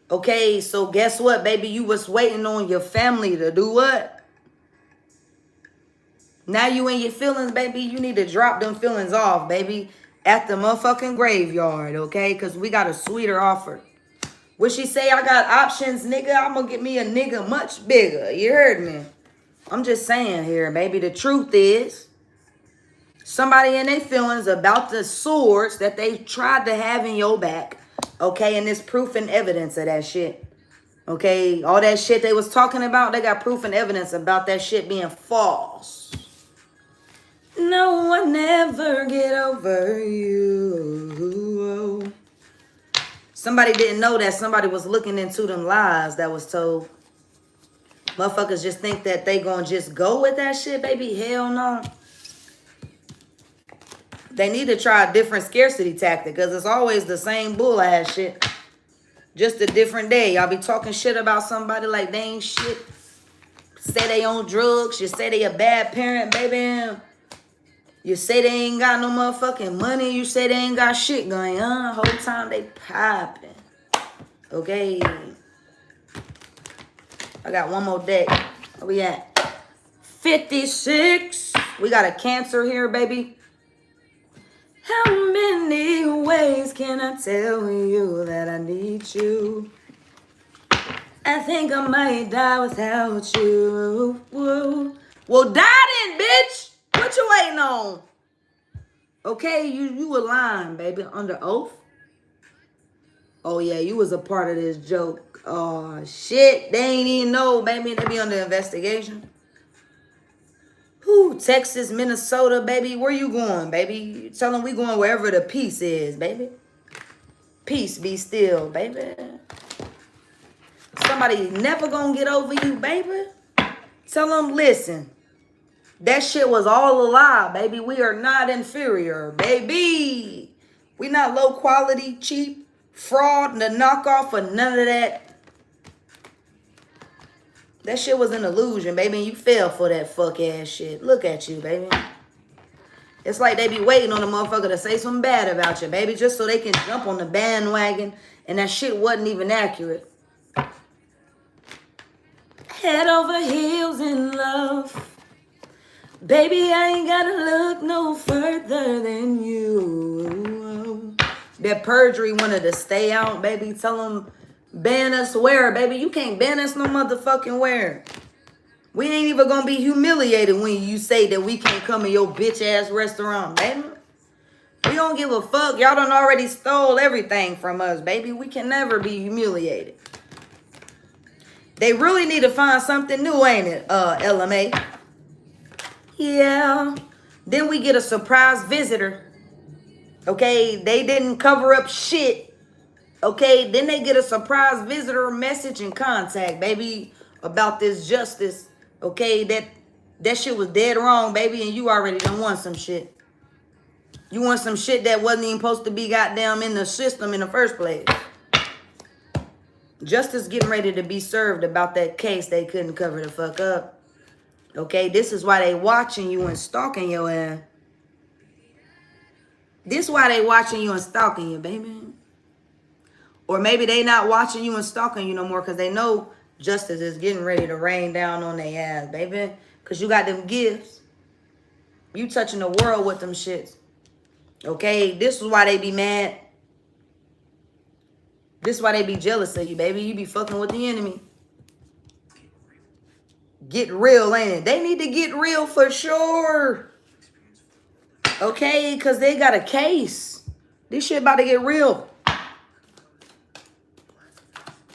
Okay, so guess what, baby? You was waiting on your family to do what? Now you in your feelings, baby. You need to drop them feelings off, baby, at the motherfucking graveyard, okay? Because we got a sweeter offer. What she say? I got options, nigga. I'm gonna get me a nigga much bigger. You heard me? I'm just saying here, baby. The truth is, somebody in their feelings about the swords that they tried to have in your back, okay? And there's proof and evidence of that shit, okay? All that shit they was talking about, they got proof and evidence about that shit being false. No one ever get over you. Somebody didn't know that somebody was looking into them lies that was told. Motherfuckers just think that they gonna just go with that shit, baby. Hell no. They need to try a different scarcity tactic because it's always the same bull ass shit. Just a different day. Y'all be talking shit about somebody like they ain't shit. Say they on drugs. You say they a bad parent, baby. You say they ain't got no motherfucking money. You say they ain't got shit going on. Whole time they popping. Okay. I got one more deck. Where we at? 56. We got a Cancer here, baby. How many ways can I tell you that I need you? I think I might die without you. Whoa. Well, die then, bitch. What you waiting on? Okay, you a lying, baby. Under oath? Oh, yeah, you was a part of this joke. Oh, shit. They ain't even know, baby. They be under investigation. Whew, Texas, Minnesota, baby. Where you going, baby? Tell them we going wherever the peace is, baby. Peace be still, baby. Somebody never gonna get over you, baby. Tell them, listen. That shit was all a lie, baby. We are not inferior, baby. We not low quality, cheap, fraud, the knockoff, or none of that. That shit was an illusion, baby. And you fell for that fuck ass shit. Look at you, baby. It's like they be waiting on a motherfucker to say something bad about you, baby, just so they can jump on the bandwagon. And that shit wasn't even accurate. Head over heels in love. Baby, I ain't gotta look no further than you. That perjury wanted to stay out, baby. Tell them, ban us where, baby? You can't ban us no motherfucking where. We ain't even gonna be humiliated when you say that we can't come in your bitch ass restaurant, baby. We don't give a fuck. Y'all done already stole everything from us, baby. We can never be humiliated. They really need to find something new, ain't it, LMA? Yeah. Then we get a surprise visitor. Okay, they didn't cover up shit. Okay, then they get a surprise visitor message and contact, baby, about this justice. Okay, that shit was dead wrong, baby, and you already done won some shit. You want some shit that wasn't even supposed to be goddamn in the system in the first place. Justice getting ready to be served about that case they couldn't cover the fuck up. Okay, this is why they watching you and stalking your ass. This is why they watching you and stalking you, baby. Or maybe they not watching you and stalking you no more because they know justice is getting ready to rain down on their ass, baby. Because you got them gifts. You touching the world with them shits. Okay, this is why they be mad. This is why they be jealous of you, baby. You be fucking with the enemy. Get real, ain't it? They need to get real for sure. Okay, because they got a case. This shit about to get real.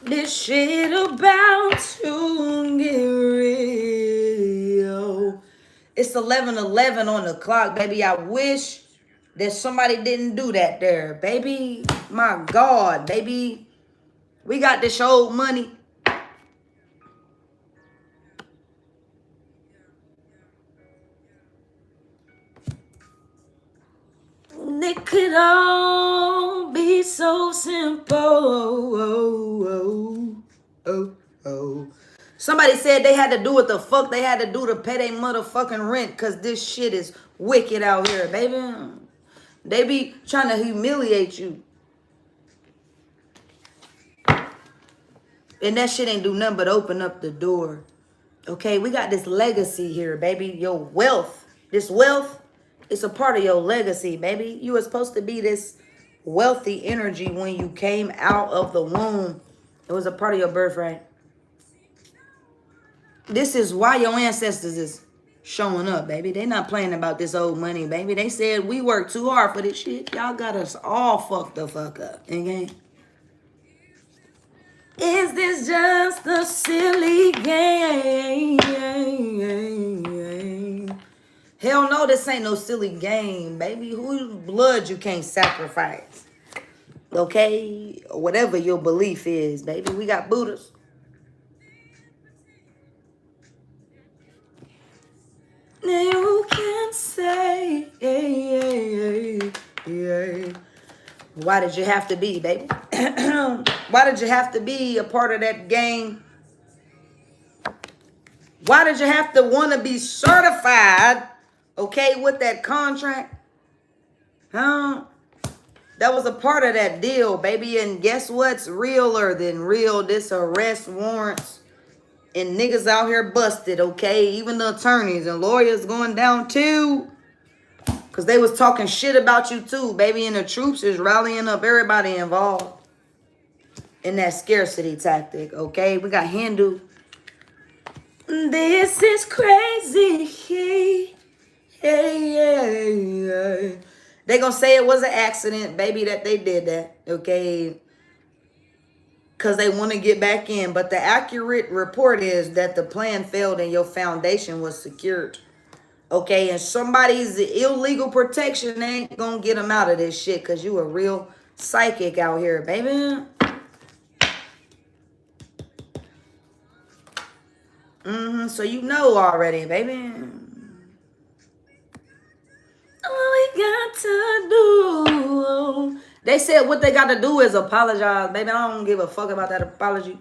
This shit about to get real. It's 11:11 on the clock, baby. I wish that somebody didn't do that there, baby. My God, baby. We got this old money. It could all be so simple. Oh. Somebody said they had to do what the fuck they had to do to pay their motherfucking rent because this shit is wicked out here, baby. They be trying to humiliate you. And that shit ain't do nothing but open up the door. Okay, we got this legacy here, baby. Your wealth. This wealth is a part of your legacy, baby. You were supposed to be this wealthy energy when you came out of the womb. It was a part of your birthright. This is why your ancestors is showing up, baby. They not playing about this old money, baby. They said we worked too hard for this shit. Y'all got us all fucked the fuck up, okay? Is this just a silly game? Hell no, this ain't no silly game, baby. Whose blood you can't sacrifice? Okay? Whatever your belief is, baby. We got Buddhas. You can say, why did you have to be, baby? Why did you have to be a part of that game? Why did you have to want to be certified, okay, with that contract? Huh? That was a part of that deal, baby. And guess what's realer than real? This arrest warrants. And niggas out here busted, okay? Even the attorneys and lawyers going down too. Because they was talking shit about you too, baby. And the troops is rallying up everybody involved in that scarcity tactic, okay? We got Hindu. This is crazy. They gonna say it was an accident, baby, that they did that, okay? Because they want to get back in. But the accurate report is that the plan failed and your foundation was secured. Okay, and somebody's illegal protection ain't going to get them out of this shit because you a real psychic out here, baby. So you know already, baby. All we got to do... They said what they got to do is apologize, baby. I don't give a fuck about that apology.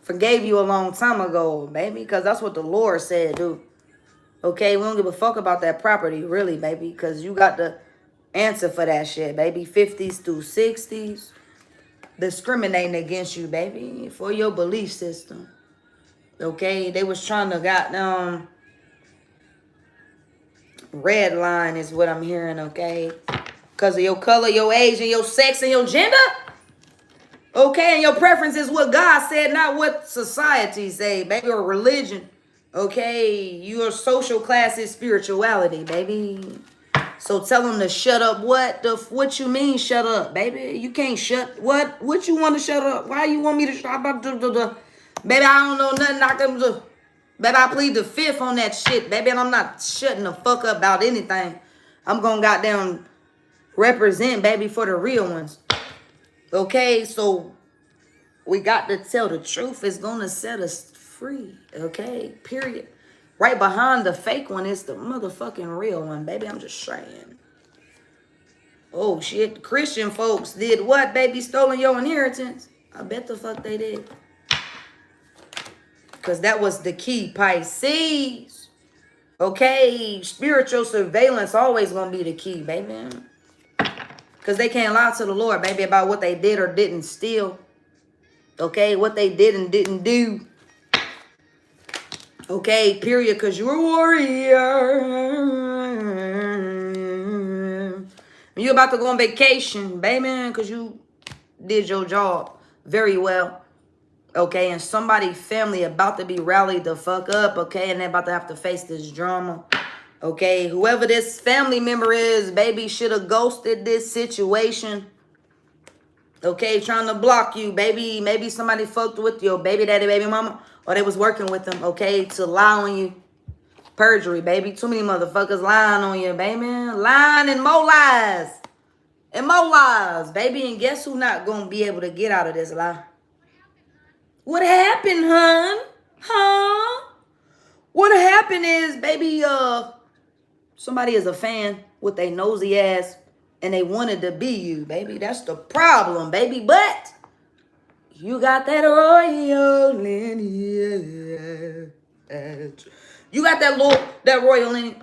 Forgave you a long time ago, baby, because that's what the Lord said, dude. Okay, we don't give a fuck about that property, really, baby, because you got the answer for that shit, baby. 50s through 60s. Discriminating against you, baby, for your belief system. Okay, they was trying to red line is what I'm hearing, okay? Because of your color, your age, and your sex, and your gender? Okay, and your preference is what God said, not what society say, baby, or religion. Okay, your social class is spirituality, baby. So tell them to shut up. What you mean shut up, baby? You can't shut, what you want to shut up? Why you want me to shut up? Baby, I don't know nothing I can do. Baby, I plead the fifth on that shit, baby, and I'm not shutting the fuck up about anything. I'm gonna goddamn represent, baby, for the real ones. Okay, so we got to tell the truth. It's gonna set us free, okay? Period. Right behind the fake one is the motherfucking real one, baby. I'm just saying. Oh, shit. Christian folks did what, baby? Stolen your inheritance? I bet the fuck they did. Because that was the key, Pisces. Okay? Spiritual surveillance always going to be the key, baby. Because they can't lie to the Lord, baby, about what they did or didn't steal. Okay? What they did and didn't do. Okay? Period. Because you're a warrior. You're about to go on vacation, baby, because you did your job very well. Okay? And somebody's family about to be rallied the fuck up, okay? And they're about to have to face this drama. Okay, whoever this family member is, baby, should have ghosted this situation. Okay, trying to block you, baby. Maybe somebody fucked with your baby daddy, baby mama, or they was working with them, okay, to lie on you. Perjury, baby. Too many motherfuckers lying on you, baby. Lying and more lies. And more lies, baby. And guess who not going to be able to get out of this lie? What happened, hun? Huh? What happened is, baby, somebody is a fan with a nosy ass and they wanted to be you, baby. That's the problem, baby. But you got that royal lineage. You got that royal lineage.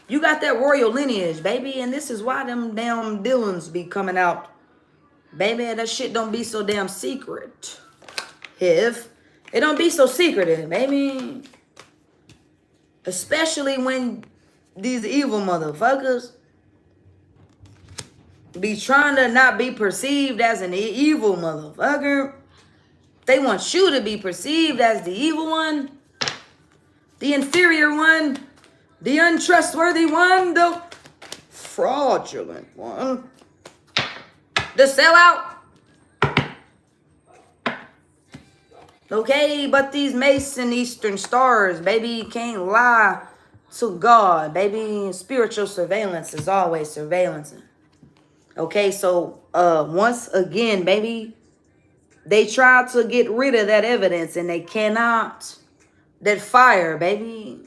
You got that royal lineage, baby. And this is why them damn villains be coming out. Baby, that shit don't be so damn secret. If it don't be so secretive, baby. Especially when these evil motherfuckers be trying to not be perceived as an evil motherfucker. They want you to be perceived as the evil one, the inferior one, the untrustworthy one, the fraudulent one, the sellout. Okay, but these Mason Eastern stars, baby, can't lie to God, baby. Spiritual surveillance is always surveillance. Okay, so once again, baby, they try to get rid of that evidence and they cannot. That fire, baby,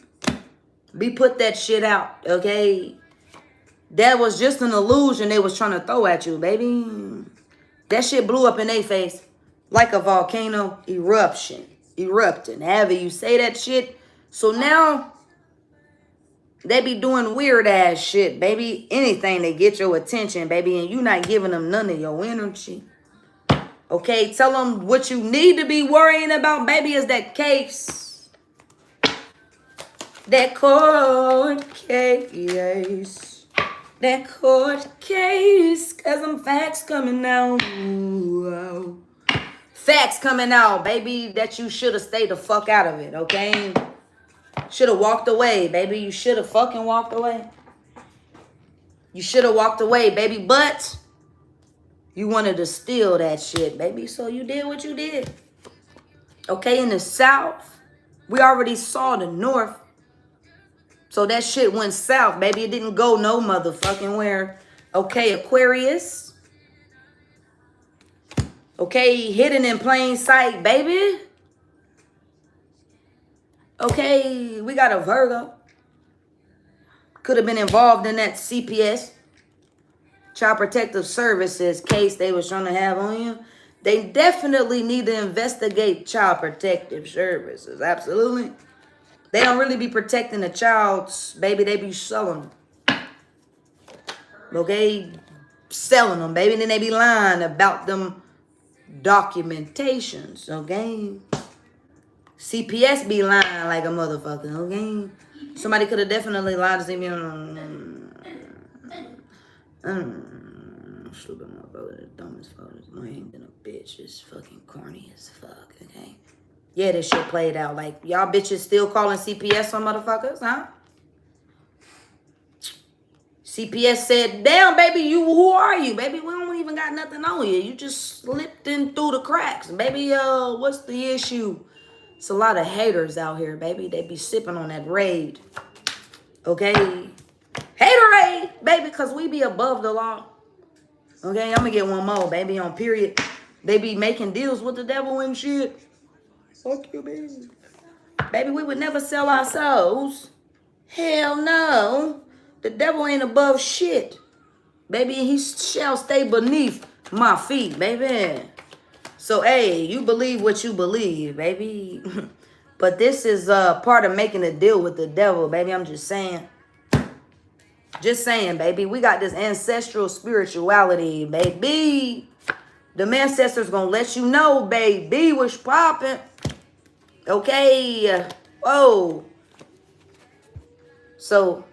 we put that shit out, okay? That was just an illusion they was trying to throw at you, baby. That shit blew up in their face like a volcano erupting. However you say that shit. So now they be doing weird ass shit, baby. Anything to get your attention, baby, and you not giving them none of your energy. Okay, tell them what you need to be worrying about, baby, is that case. That court case. That court case. Cause them facts coming out. Ooh. Facts coming out, baby, that you should have stayed the fuck out of it, okay? Should have walked away, baby. You should have fucking walked away. You should have walked away, baby, but you wanted to steal that shit, baby, so you did what you did. Okay, in the South, we already saw the North. So that shit went south, baby. It didn't go no motherfucking where. Okay, Aquarius. Okay, hidden in plain sight, baby. Okay, we got a Virgo. Could have been involved in that CPS, Child Protective Services case they was trying to have on you. They definitely need to investigate Child Protective Services. Absolutely. They don't really be protecting the child's, baby. They be selling them. Okay? Selling them, baby. Then they be lying about them documentations, okay? CPS be lying like a motherfucker, okay? Somebody could have definitely lied to see me. Stupid motherfucker, the dumbest fuck, annoying than a bitch, is fucking corny as fuck, okay? Yeah, this shit played out. Like, y'all bitches still calling CPS on motherfuckers, huh? CPS said, damn, baby, who are you? Baby, we don't even got nothing on you. You just slipped in through the cracks. Baby, what's the issue? It's a lot of haters out here, baby. They be sipping on that raid. Okay? Haterade, baby, because we be above the law. Okay, I'm going to get one more, baby, on period. They be making deals with the devil and shit. Fuck you, baby. Baby, we would never sell our souls. Hell no. The devil ain't above shit. Baby, he shall stay beneath my feet, baby. So, hey, you believe what you believe, baby. But this is part of making a deal with the devil, baby. I'm just saying. Just saying, baby. We got this ancestral spirituality, baby. The ancestors gonna let you know, baby, what's popping. Okay. Whoa. So,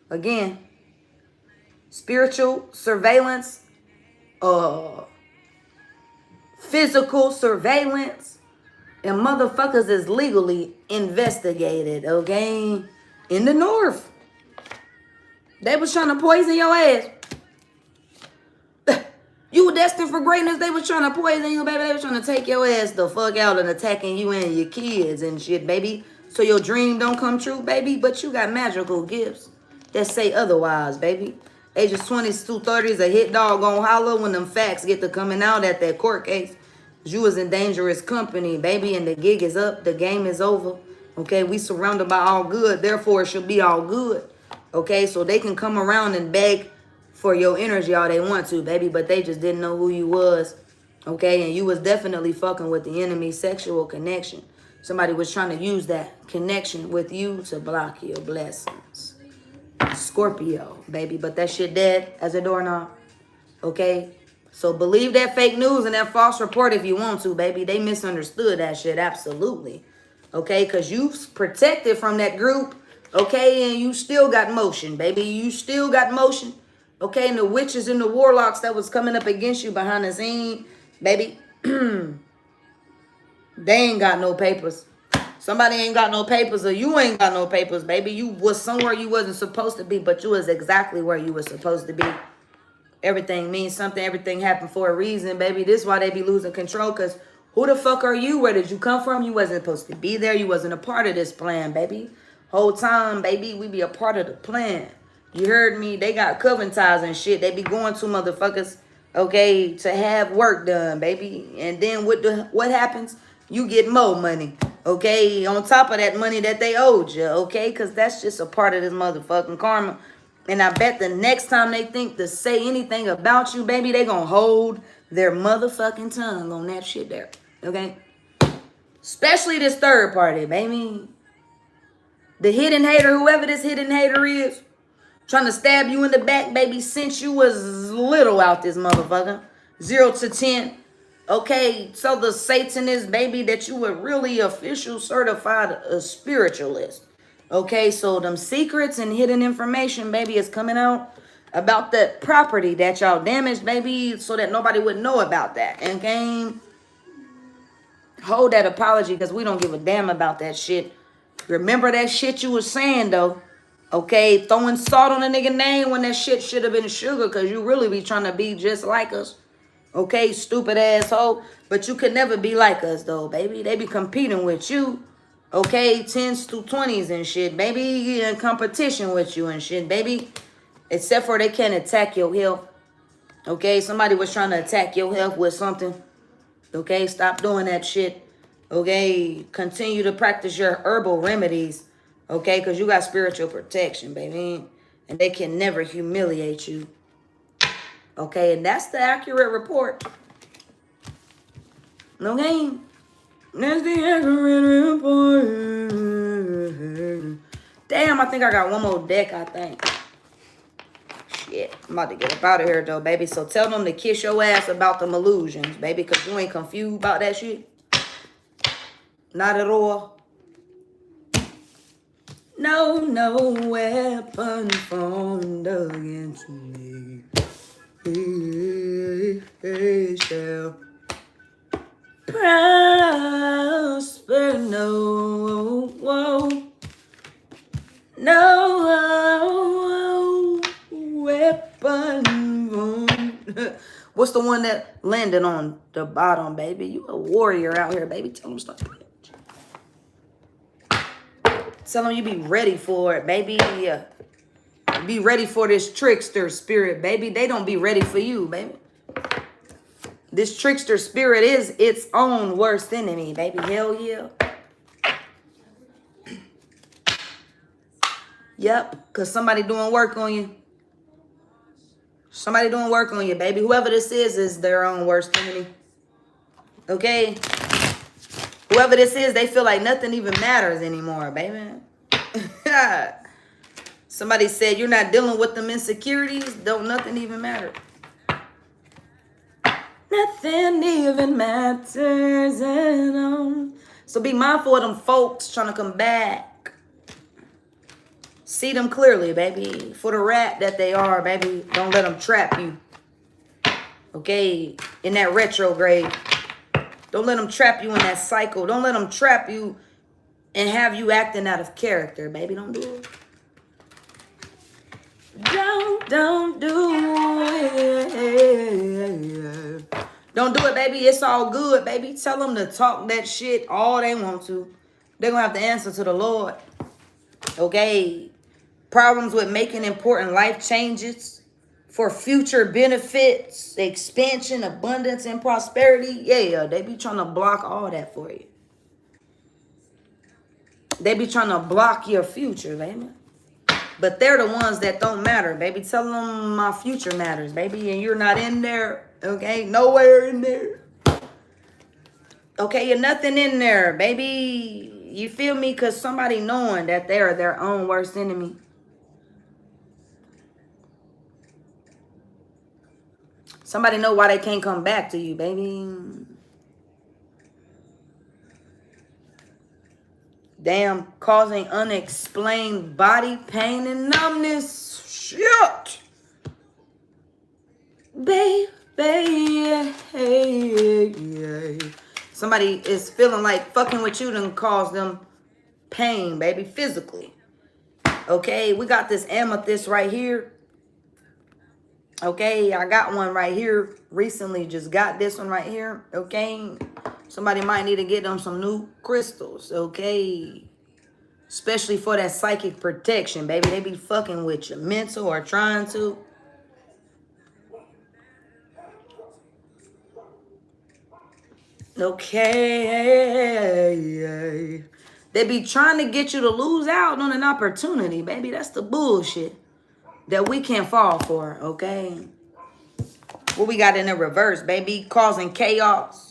again, spiritual surveillance, physical surveillance, and motherfuckers is legally investigated, okay? In the North. They was trying to poison your ass. You were destined for greatness, they were trying to poison you, baby. They were trying to take your ass the fuck out and attacking you and your kids and shit, baby. So your dream don't come true, baby. But you got magical gifts that say otherwise, baby. Ages 20s through 30s, a hit dog gonna holler when them facts get to coming out at that court case. You was in dangerous company, baby, and the gig is up. The game is over. Okay, we surrounded by all good. Therefore, it should be all good. Okay, so they can come around and beg for your energy all they want to, baby, but they just didn't know who you was. Okay, and you was definitely fucking with the enemy's sexual connection. Somebody was trying to use that connection with you to block your blessings. Scorpio, baby, but that shit dead as a doorknob. Okay, so believe that fake news and that false report if you want to, baby. They misunderstood that shit, absolutely. Okay, because you protected from that group, okay, and you still got motion, baby. You still got motion, okay, and the witches and the warlocks that was coming up against you behind the scene, baby, they ain't got no papers. Somebody ain't got no papers or you ain't got no papers, baby. You was somewhere you wasn't supposed to be, but you was exactly where you was supposed to be. Everything means something. Everything happened for a reason, baby. This is why they be losing control, because who the fuck are you? Where did you come from? You wasn't supposed to be there. You wasn't a part of this plan, baby. Whole time, baby, we be a part of the plan. You heard me? They got coven ties and shit. They be going to motherfuckers, okay, to have work done, baby. And then what happens? You get more money, okay, on top of that money that they owed you, okay? Because that's just a part of this motherfucking karma. And I bet the next time they think to say anything about you, baby, they gonna hold their motherfucking tongue on that shit there, okay? Especially this third party, baby. The hidden hater, whoever this hidden hater is, trying to stab you in the back, baby, since you was little out this motherfucker. 0 to 10. Okay, so the Satanist, baby, that you were really official certified a spiritualist. Okay, so them secrets and hidden information, baby, is coming out about that property that y'all damaged, baby, so that nobody would know about that. Okay? Hold that apology, because we don't give a damn about that shit. Remember that shit you was saying, though. Okay, throwing salt on a nigga name when that shit should have been sugar, because you really be trying to be just like us. Okay, stupid asshole. But you could never be like us, though, baby. They be competing with you. Okay, 10s to 20s and shit, baby. In competition with you and shit, baby. Except for they can't attack your health. Okay, somebody was trying to attack your health with something. Okay, stop doing that shit. Okay, continue to practice your herbal remedies. Okay, because you got spiritual protection, baby. And they can never humiliate you. Okay, and that's the accurate report. Okay? That's the accurate report. Damn, I think I got one more deck, I think. Shit, I'm about to get up out of here, though, baby. So tell them to kiss your ass about them illusions, baby, because you ain't confused about that shit. Not at all. No weapon formed against me. Shall prosper. No weapon. What's the one that landed on the bottom, baby? You a warrior out here, baby. Tell them to stop playing. Tell them you be ready for it, baby. Yeah. Be ready for this trickster spirit, baby. They don't be ready for you, baby. This trickster spirit is its own worst enemy, baby. Hell yeah. Yep, because somebody doing work on you. Somebody doing work on you, baby. Whoever this is their own worst enemy. Okay? Whoever this is, they feel like nothing even matters anymore, baby. Somebody said you're not dealing with them insecurities. Don't nothing even matter. Nothing even matters at all. So be mindful of them folks trying to come back. See them clearly, baby. For the rat that they are, baby. Don't let them trap you. Okay? In that retrograde. Don't let them trap you in that cycle. Don't let them trap you and have you acting out of character, baby. Don't do it. Don't Don't do it. Don't do it, baby. It's all good, baby. Tell them to talk that shit all they want to. They're going to have to answer to the Lord. Okay? Problems with making important life changes for future benefits, expansion, abundance, and prosperity. Yeah, they be trying to block all that for you. They be trying to block your future, baby. But they're the ones that don't matter, baby. Tell them my future matters, baby. And you're not in there, okay? Nowhere in there. Okay, you're nothing in there, baby. You feel me? Because somebody knowing that they're their own worst enemy. Somebody know why they can't come back to you, baby. Damn, causing unexplained body pain and numbness. Shit. Baby. Somebody is feeling like fucking with you done cause them pain, baby, physically. Okay, we got this amethyst right here. Okay, I got one right here. Recently just got this one right here. Okay. Somebody might need to get them some new crystals, okay? Especially for that psychic protection, baby. They be fucking with you, mental or trying to. Okay. They be trying to get you to lose out on an opportunity, baby. That's the bullshit that we can't fall for, okay? What we got in the reverse, baby? Causing chaos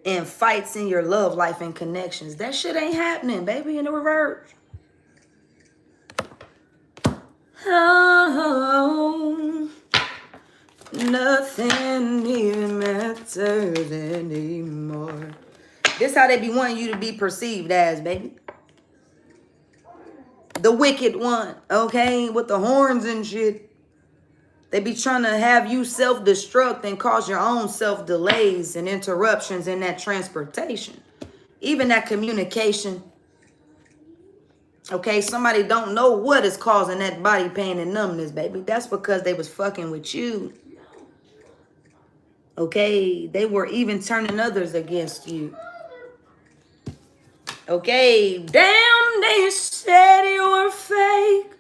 and fights in your love life and connections. That shit ain't happening, baby, in the reverse. Oh, nothing even matters anymore. This how they be wanting you to be perceived as, baby. The wicked one, okay? With the horns and shit. They be trying to have you self-destruct and cause your own self-delays and interruptions in that transportation. Even that communication. Okay, somebody don't know what is causing that body pain and numbness, baby. That's because they was fucking with you. Okay, they were even turning others against you. Okay, damn, they said you were fake.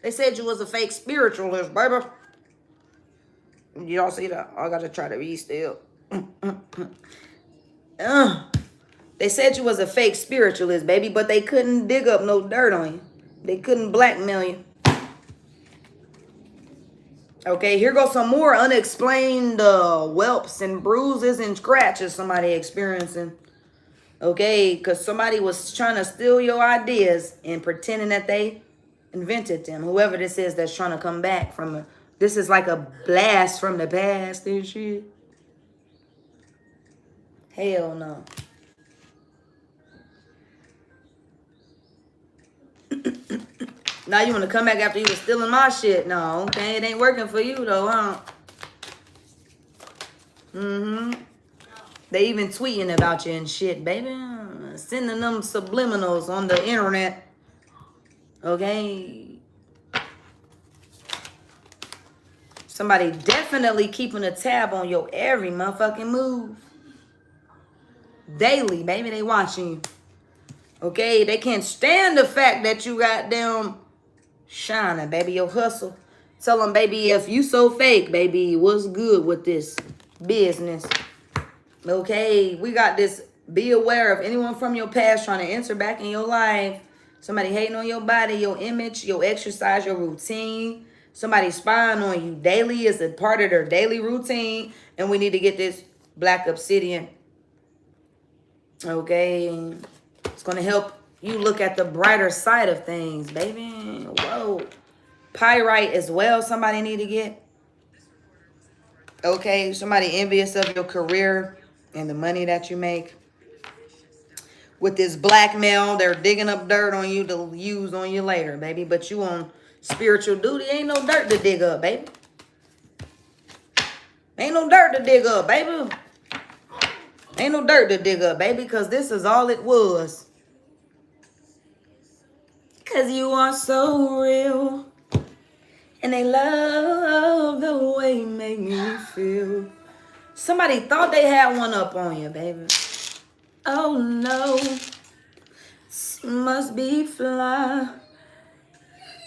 They said you was a fake spiritualist, baby. Y'all see that? I gotta try to read still. They said you was a fake spiritualist, baby, but they couldn't dig up no dirt on you. They couldn't blackmail you. Okay, here goes some more unexplained whelps and bruises and scratches somebody experiencing. Okay, because somebody was trying to steal your ideas and pretending that they invented them. Whoever this is that's trying to come back from a, this is like a blast from the past and shit. Hell no. Now you want to come back after you was stealing my shit? No, okay, it ain't working for you though, huh? They even tweeting about you and shit, baby. Sending them subliminals on the internet. Okay. Somebody definitely keeping a tab on your every motherfucking move. Daily, baby, they watching you. Okay, they can't stand the fact that you got them shining, baby, your hustle. Tell them, baby, if you so fake, baby, what's good with this business? Okay, we got this. Be aware of anyone from your past trying to enter back in your life. Somebody hating on your body, your image, your exercise, your routine. Somebody spying on you daily is a part of their daily routine. And we need to get this black obsidian. Okay. It's going to help you look at the brighter side of things, baby. Whoa. Pyrite as well, somebody need to get. Okay. Somebody envious of your career and the money that you make. With this blackmail, they're digging up dirt on you to use on you later, baby. But you on spiritual duty, ain't no dirt to dig up, baby. Ain't no dirt to dig up, baby. Ain't no dirt to dig up, baby, because this is all it was. Because you are so real. And they love the way you make me feel. Somebody thought they had one up on you, baby. Oh no, she must be fly.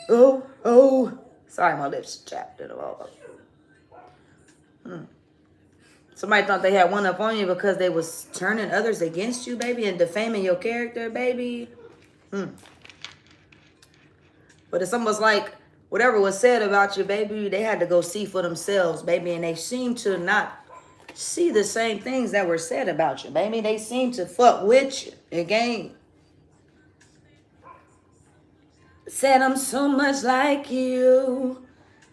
Oh. Sorry, my lips chapped it all. Somebody thought they had one up on you because they was turning others against you, baby, and defaming your character, baby. But it's almost like whatever was said about you, baby, they had to go see for themselves, baby, and they seem to not see the same things that were said about you, baby. They seem to fuck with you again. Said I'm so much like you.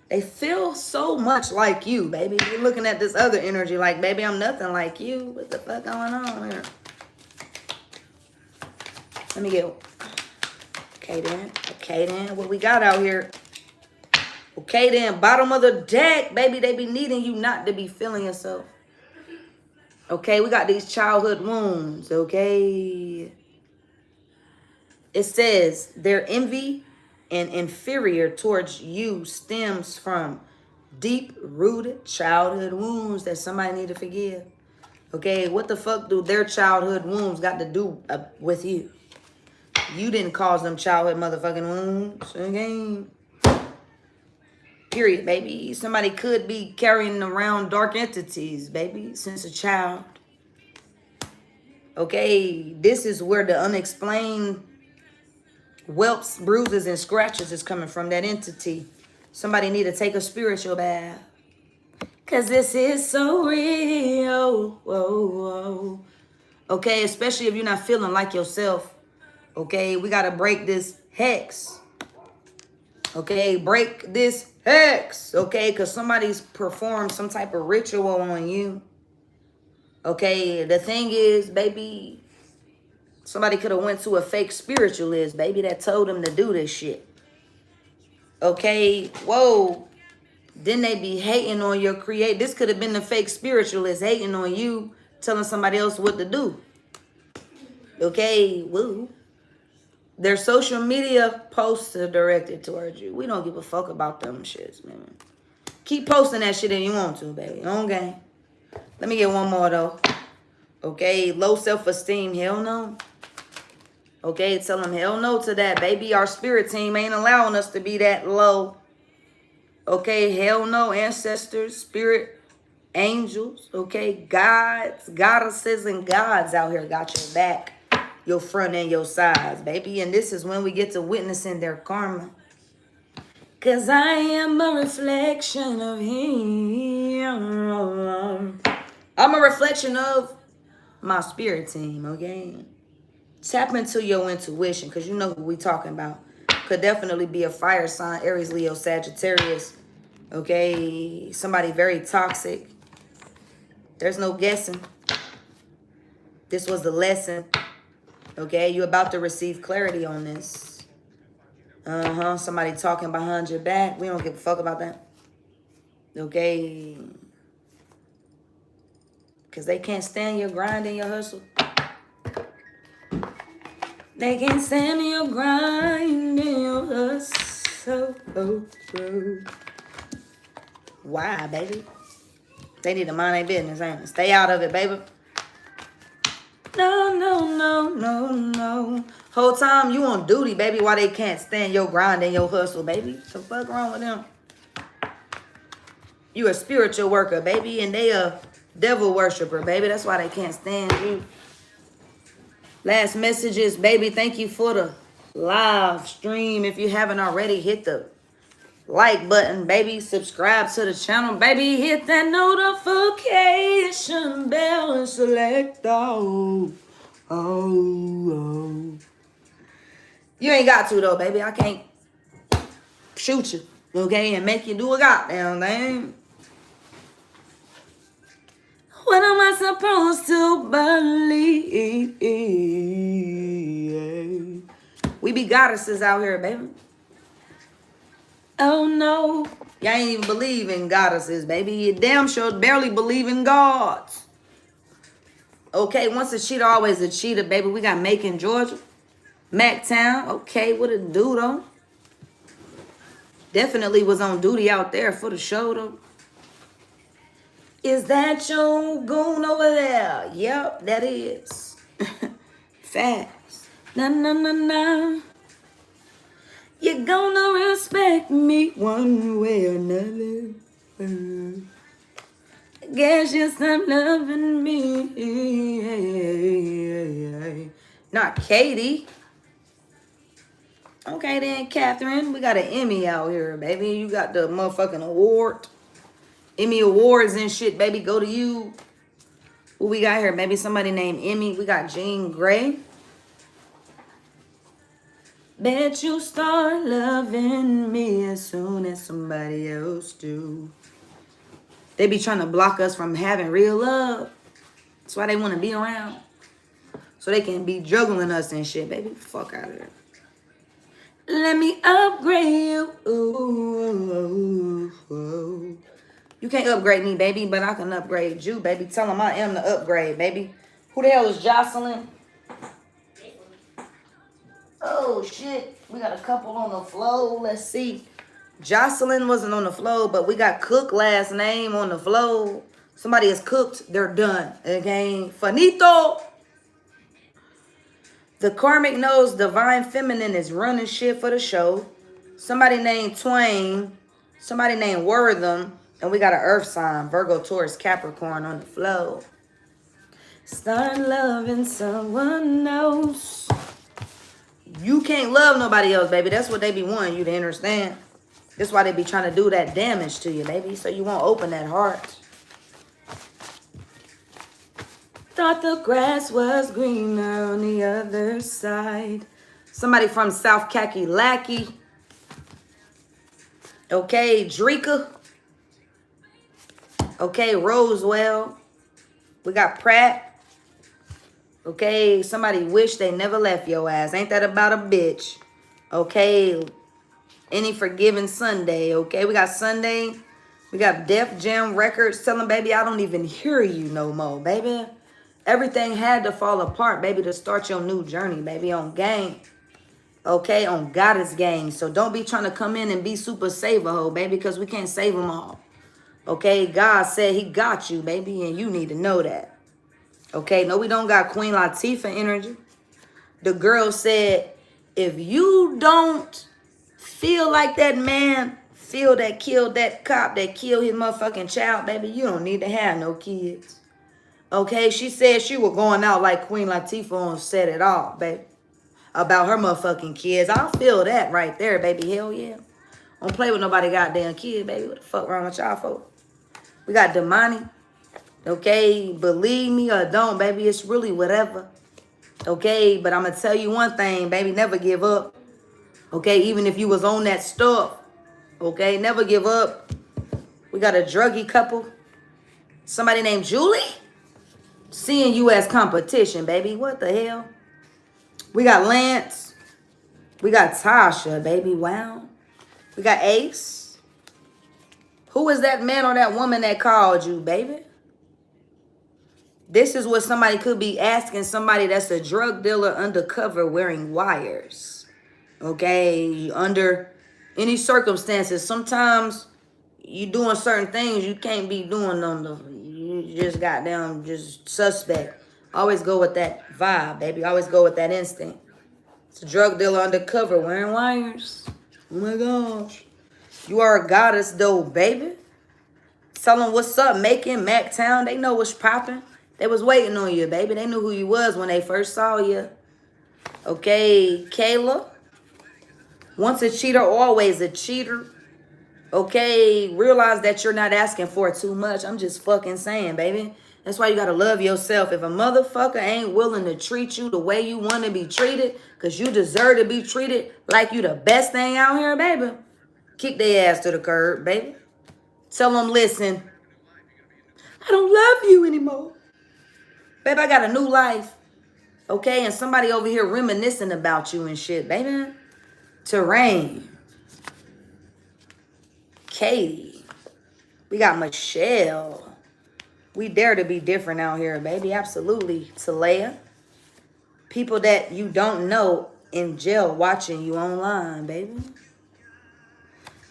They feel so much like you, baby. You're looking at this other energy like, baby, I'm nothing like you. What the fuck going on here? Let me get... Okay, then. What we got out here? Okay, then. Bottom of the deck, baby. They be needing you not to be feeling yourself. Okay, we got these childhood wounds, okay? It says their envy and inferior towards you stems from deep-rooted childhood wounds that somebody need to forgive. Okay, what the fuck do their childhood wounds got to do with you? You didn't cause them childhood motherfucking wounds, okay? Period, baby. Somebody could be carrying around dark entities, baby, since a child. Okay, this is where the unexplained whelps, bruises, and scratches is coming from, that entity. Somebody need to take a spiritual bath. Because this is so real. Whoa. Okay, especially if you're not feeling like yourself. Okay, we got to break this hex. Okay, break this hex. Okay, because somebody's performed some type of ritual on you. Okay, the thing is, baby, somebody could have went to a fake spiritualist, baby, that told them to do this shit. Okay, whoa. Then they be hating on your create. This could have been the fake spiritualist hating on you, telling somebody else what to do. Okay, woo. Their social media posts are directed towards you. We don't give a fuck about them shits, man. Keep posting that shit if you want to, baby. Okay. Let me get one more, though. Okay, low self-esteem, hell no. Okay, tell them hell no to that, baby. Our spirit team ain't allowing us to be that low. Okay, hell no. Ancestors, spirit, angels, okay, gods, goddesses, and gods out here got your back, your front and your sides, baby. And this is when we get to witnessing their karma. Because I am a reflection of him. I'm a reflection of my spirit team, okay? Tap into your intuition, because you know who we talking about. Could definitely be a fire sign, Aries, Leo, Sagittarius. Okay, somebody very toxic. There's no guessing. This was the lesson. Okay, you're about to receive clarity on this. Somebody talking behind your back. We don't give a fuck about that. Okay. Because they can't stand your grind and your hustle. They can't stand your grind and your hustle. Why, baby? They need to mind their business, ain't it? Stay out of it, baby. No. Whole time you on duty, baby, why they can't stand your grind and your hustle, baby? What the fuck wrong with them? You a spiritual worker, baby, and they a devil worshiper, baby. That's why they can't stand you. Last messages, baby. Thank you for the live stream. If you haven't already, hit the like button, baby. Subscribe to the channel, baby. Hit that notification bell and select all. Oh. You ain't got to, though, baby. I can't shoot you, okay, and make you do a goddamn thing. What am I supposed to believe? We be goddesses out here, baby. Oh, no. Y'all ain't even believe in goddesses, baby. You damn sure barely believe in gods. Okay, once a cheater, always a cheater, baby. We got Macon, Georgia. Mactown. Okay, what it do, though? Definitely was on duty out there for the show, though. Is that your goon over there? Yep, that is. Facts. Na na na na. You're gonna respect me one way or another. Guess you stop loving me. Not Katie. Okay then, Catherine. We got an Emmy out here, baby. You got the motherfucking award. Emmy Awards and shit, baby. Go to you. Who we got here? Maybe somebody named Emmy. We got Jean Grey. Bet you start loving me as soon as somebody else do. They be trying to block us from having real love. That's why they want to be around. So they can be juggling us and shit, baby. Fuck out of there. Let me upgrade you. Ooh. You can't upgrade me, baby, but I can upgrade you, baby. Tell them I am the upgrade, baby. Who the hell is Jocelyn? Oh, shit. We got a couple on the floor. Let's see. Jocelyn wasn't on the floor, but we got Cook last name on the floor. Somebody is cooked. They're done. Okay? Finito. The Karmic knows Divine Feminine is running shit for the show. Somebody named Twain. Somebody named Wortham. And we got an earth sign. Virgo, Taurus, Capricorn on the floor. Start loving someone else. You can't love nobody else, baby. That's what they be wanting you to understand. That's why they be trying to do that damage to you, baby. So you won't open that heart. Thought the grass was greener on the other side. Somebody from South Kakalaki. Okay, Drika. Okay, Rosewell. We got Pratt. Okay, somebody wish they never left your ass. Ain't that about a bitch? Okay, Any Forgiven Sunday. Okay, we got Sunday. We got Def Jam Records. Tell them, baby, I don't even hear you no more, baby. Everything had to fall apart, baby, to start your new journey, baby, on game. Okay, on Goddess game. So don't be trying to come in and be super saver hoe, baby, because we can't save them all. Okay, God said he got you, baby, and you need to know that. Okay, no, we don't got Queen Latifah energy. The girl said, if you don't feel like that man, feel that killed that cop that killed his motherfucking child, baby, you don't need to have no kids. Okay, she said she was going out like Queen Latifah on Set It Off, baby. About her motherfucking kids. I feel that right there, baby. Hell yeah. Don't play with nobody goddamn kid, baby. What the fuck wrong with y'all folks? We got Damani. Okay, believe me or don't, baby, it's really whatever. Okay, but I'm going to tell you one thing, baby, never give up. Okay, even if you was on that stuff. Okay, never give up. We got a druggy couple. Somebody named Julie. Seeing you as competition, baby. What the hell? We got Lance. We got Tasha, baby. Wow. We got Ace. Who is that man or that woman that called you, baby? This is what somebody could be asking somebody that's a drug dealer undercover wearing wires. Okay? Under any circumstances, sometimes you doing certain things you can't be doing on the... You just goddamn just suspect. Always go with that vibe, baby. Always go with that instinct. It's a drug dealer undercover wearing wires. Oh my gosh. You are a goddess though, baby. Tell them what's up, Macon, Mactown. They know what's popping. They was waiting on you, baby. They knew who you was when they first saw you. Okay, Kayla. Once a cheater, always a cheater. Okay, realize that you're not asking for too much. I'm just fucking saying, baby. That's why you gotta love yourself. If a motherfucker ain't willing to treat you the way you want to be treated, because you deserve to be treated like you the best thing out here, baby, kick their ass to the curb, baby. Tell them, listen, I don't love you anymore. Baby, I got a new life. Okay, and somebody over here reminiscing about you and shit, baby. Terrain. Katie. We got Michelle. We dare to be different out here, baby. Absolutely. Talea. People that you don't know in jail watching you online, baby.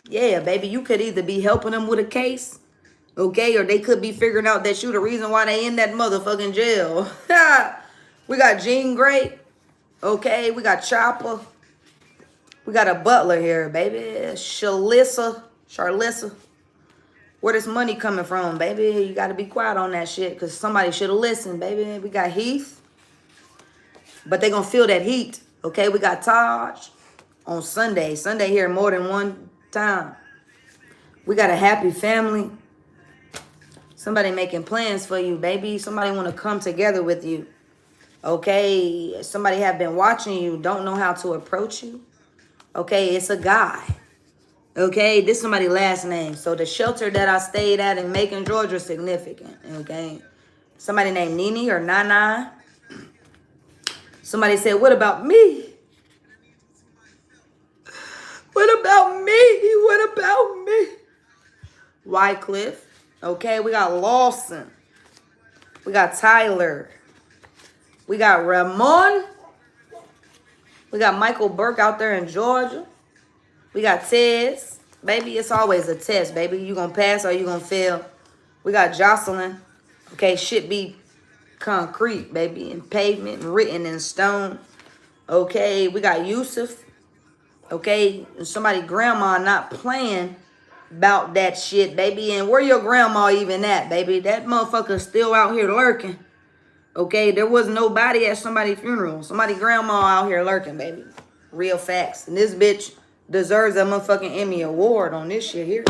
Yeah, baby, you could either be helping them with a case, okay, or they could be figuring out that you the reason why they in that motherfucking jail. We got Jean Grey, okay, we got Chopper. We got a butler here, baby. Charlissa. Where this money coming from, baby? You got to be quiet on that shit because somebody should have listened, baby. We got Heath, but they going to feel that heat, okay? We got Taj on Sunday. Sunday here more than one time. We got a happy family. Somebody making plans for you, baby. Somebody want to come together with you, okay? Somebody have been watching you, don't know how to approach you, okay? It's a guy. Okay, this is somebody's last name. So the shelter that I stayed at in Macon, Georgia is significant. Okay. Somebody named Nene or Nana. Somebody said, what about me? What about me? What about me? Wycliffe. Okay, we got Lawson. We got Tyler. We got Ramon. We got Michael Burke out there in Georgia. We got Tez. Baby, it's always a test, baby. You gonna pass or you gonna fail. We got Jocelyn. Okay, shit be concrete, baby, and pavement and written in stone. Okay, we got Yusuf. Okay, and somebody grandma not playing about that shit, baby. And where your grandma even at, baby? That motherfucker still out here lurking. Okay, there was nobody at somebody's funeral. Somebody grandma out here lurking, baby. Real facts. And this bitch deserves a motherfucking Emmy Award on this shit here.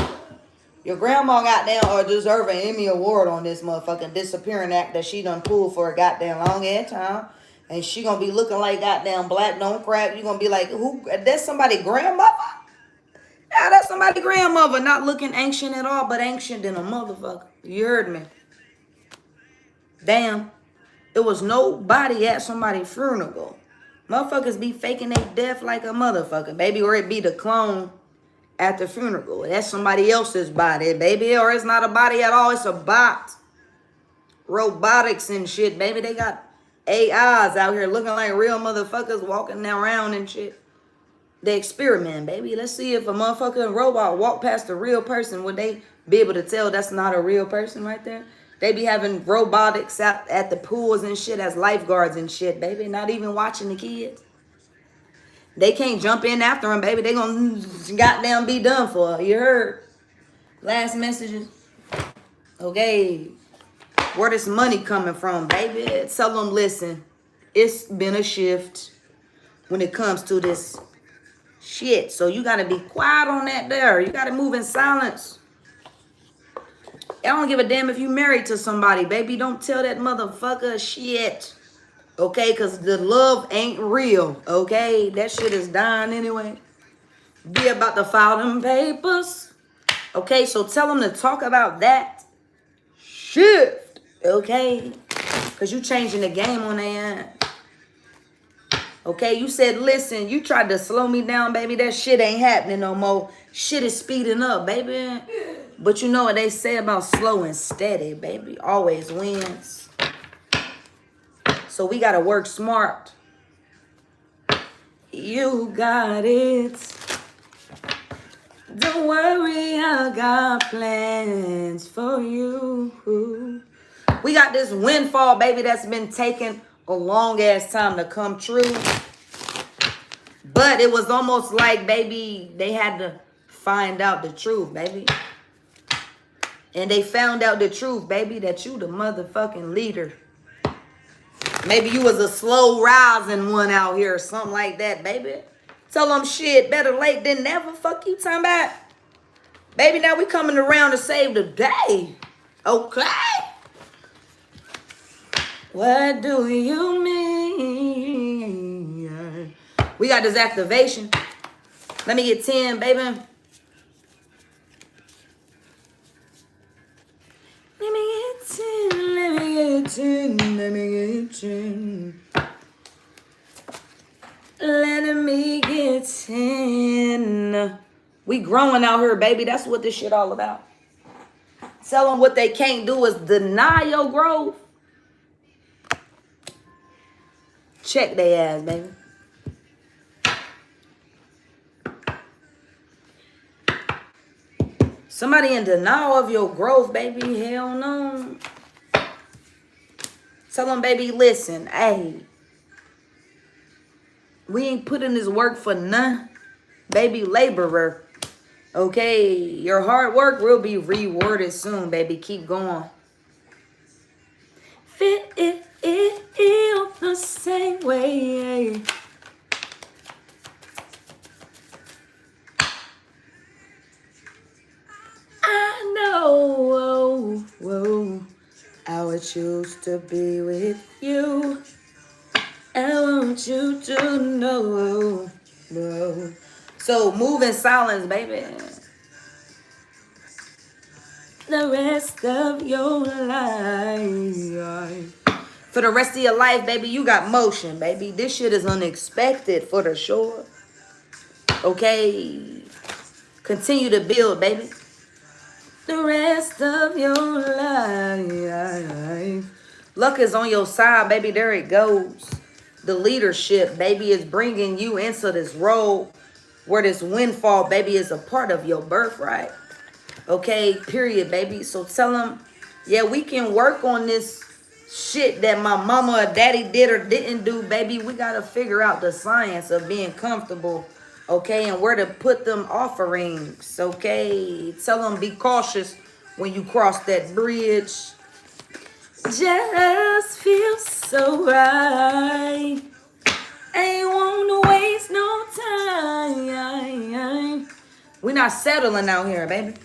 Your grandma goddamn or deserve an Emmy Award on this motherfucking disappearing act that she done pulled for a goddamn long ass time. And she gonna be looking like goddamn black don't crack. You gonna be like, who? That's somebody grandmother? Yeah, that's somebody grandmother. Not looking ancient at all, but ancient than a motherfucker. You heard me. Damn. It was nobody at somebody's funeral. Motherfuckers be faking their death like a motherfucker, baby. Or it be the clone at the funeral. That's somebody else's body, baby. Or it's not a body at all. It's a bot. Robotics and shit, baby. They got AIs out here looking like real motherfuckers walking around and shit. They experiment, baby. Let's see if a motherfucking robot walk past a real person. Would they be able to tell that's not a real person right there? They be having robotics out at the pools and shit as lifeguards and shit, baby. Not even watching the kids. They can't jump in after them, baby. They gonna goddamn be done for. You heard? Last messages. Okay. Where this money coming from, baby? Tell them, listen, it's been a shift when it comes to this shit. So you gotta be quiet on that there. You gotta move in silence. I don't give a damn if you married to somebody, baby. Don't tell that motherfucker shit. Okay, because the love ain't real. Okay, that shit is dying anyway. Be about to file them papers. Okay, so tell them to talk about that shift. Okay, because you changing the game on their ass. Okay, you said, listen, you tried to slow me down, baby. That shit ain't happening no more. Shit is speeding up, baby. But you know what they say about slow and steady, baby. Always wins. So we got to work smart. You got it. Don't worry, I got plans for you. We got this windfall, baby, that's been taking a long ass time to come true. But it was almost like, baby, they had to find out the truth, baby. And they found out the truth, baby, that you the motherfucking leader. Maybe you was a slow rising one out here or something like that, baby. Tell them shit, better late than never. Fuck you talking about. Baby, now we coming around to save the day. Okay. What do you mean? We got this activation. Let me get 10, baby. Let me get 10, let me get 10, let me get 10. Let me get 10. We growing out here, baby. That's what this shit all about. Tell them what they can't do is deny your growth. Check their ass, baby. Somebody in denial of your growth, baby. Hell no. Tell them, baby, listen, hey, we ain't putting this work for none. Baby, laborer. Okay, your hard work will be rewarded soon, baby. Keep going. Feel the same way. I know, whoa, I would choose to be with you. I want you to know. Whoa. So move in silence, baby. The rest of your life. For the rest of your life, baby, you got motion, baby. This shit is unexpected for the sure. Okay. Continue to build, baby. The rest of your life. Luck is on your side, baby. There it goes. The leadership, baby, is bringing you into this role where this windfall, baby, is a part of your birthright. Okay, period, baby. So tell them, yeah, we can work on this shit that my mama or daddy did or didn't do, baby. We got to figure out the science of being comfortable, okay, and where to put them offerings, okay? Tell them be cautious when you cross that bridge. Just feels so right. Ain't wanna waste no time. We not settling out here, baby.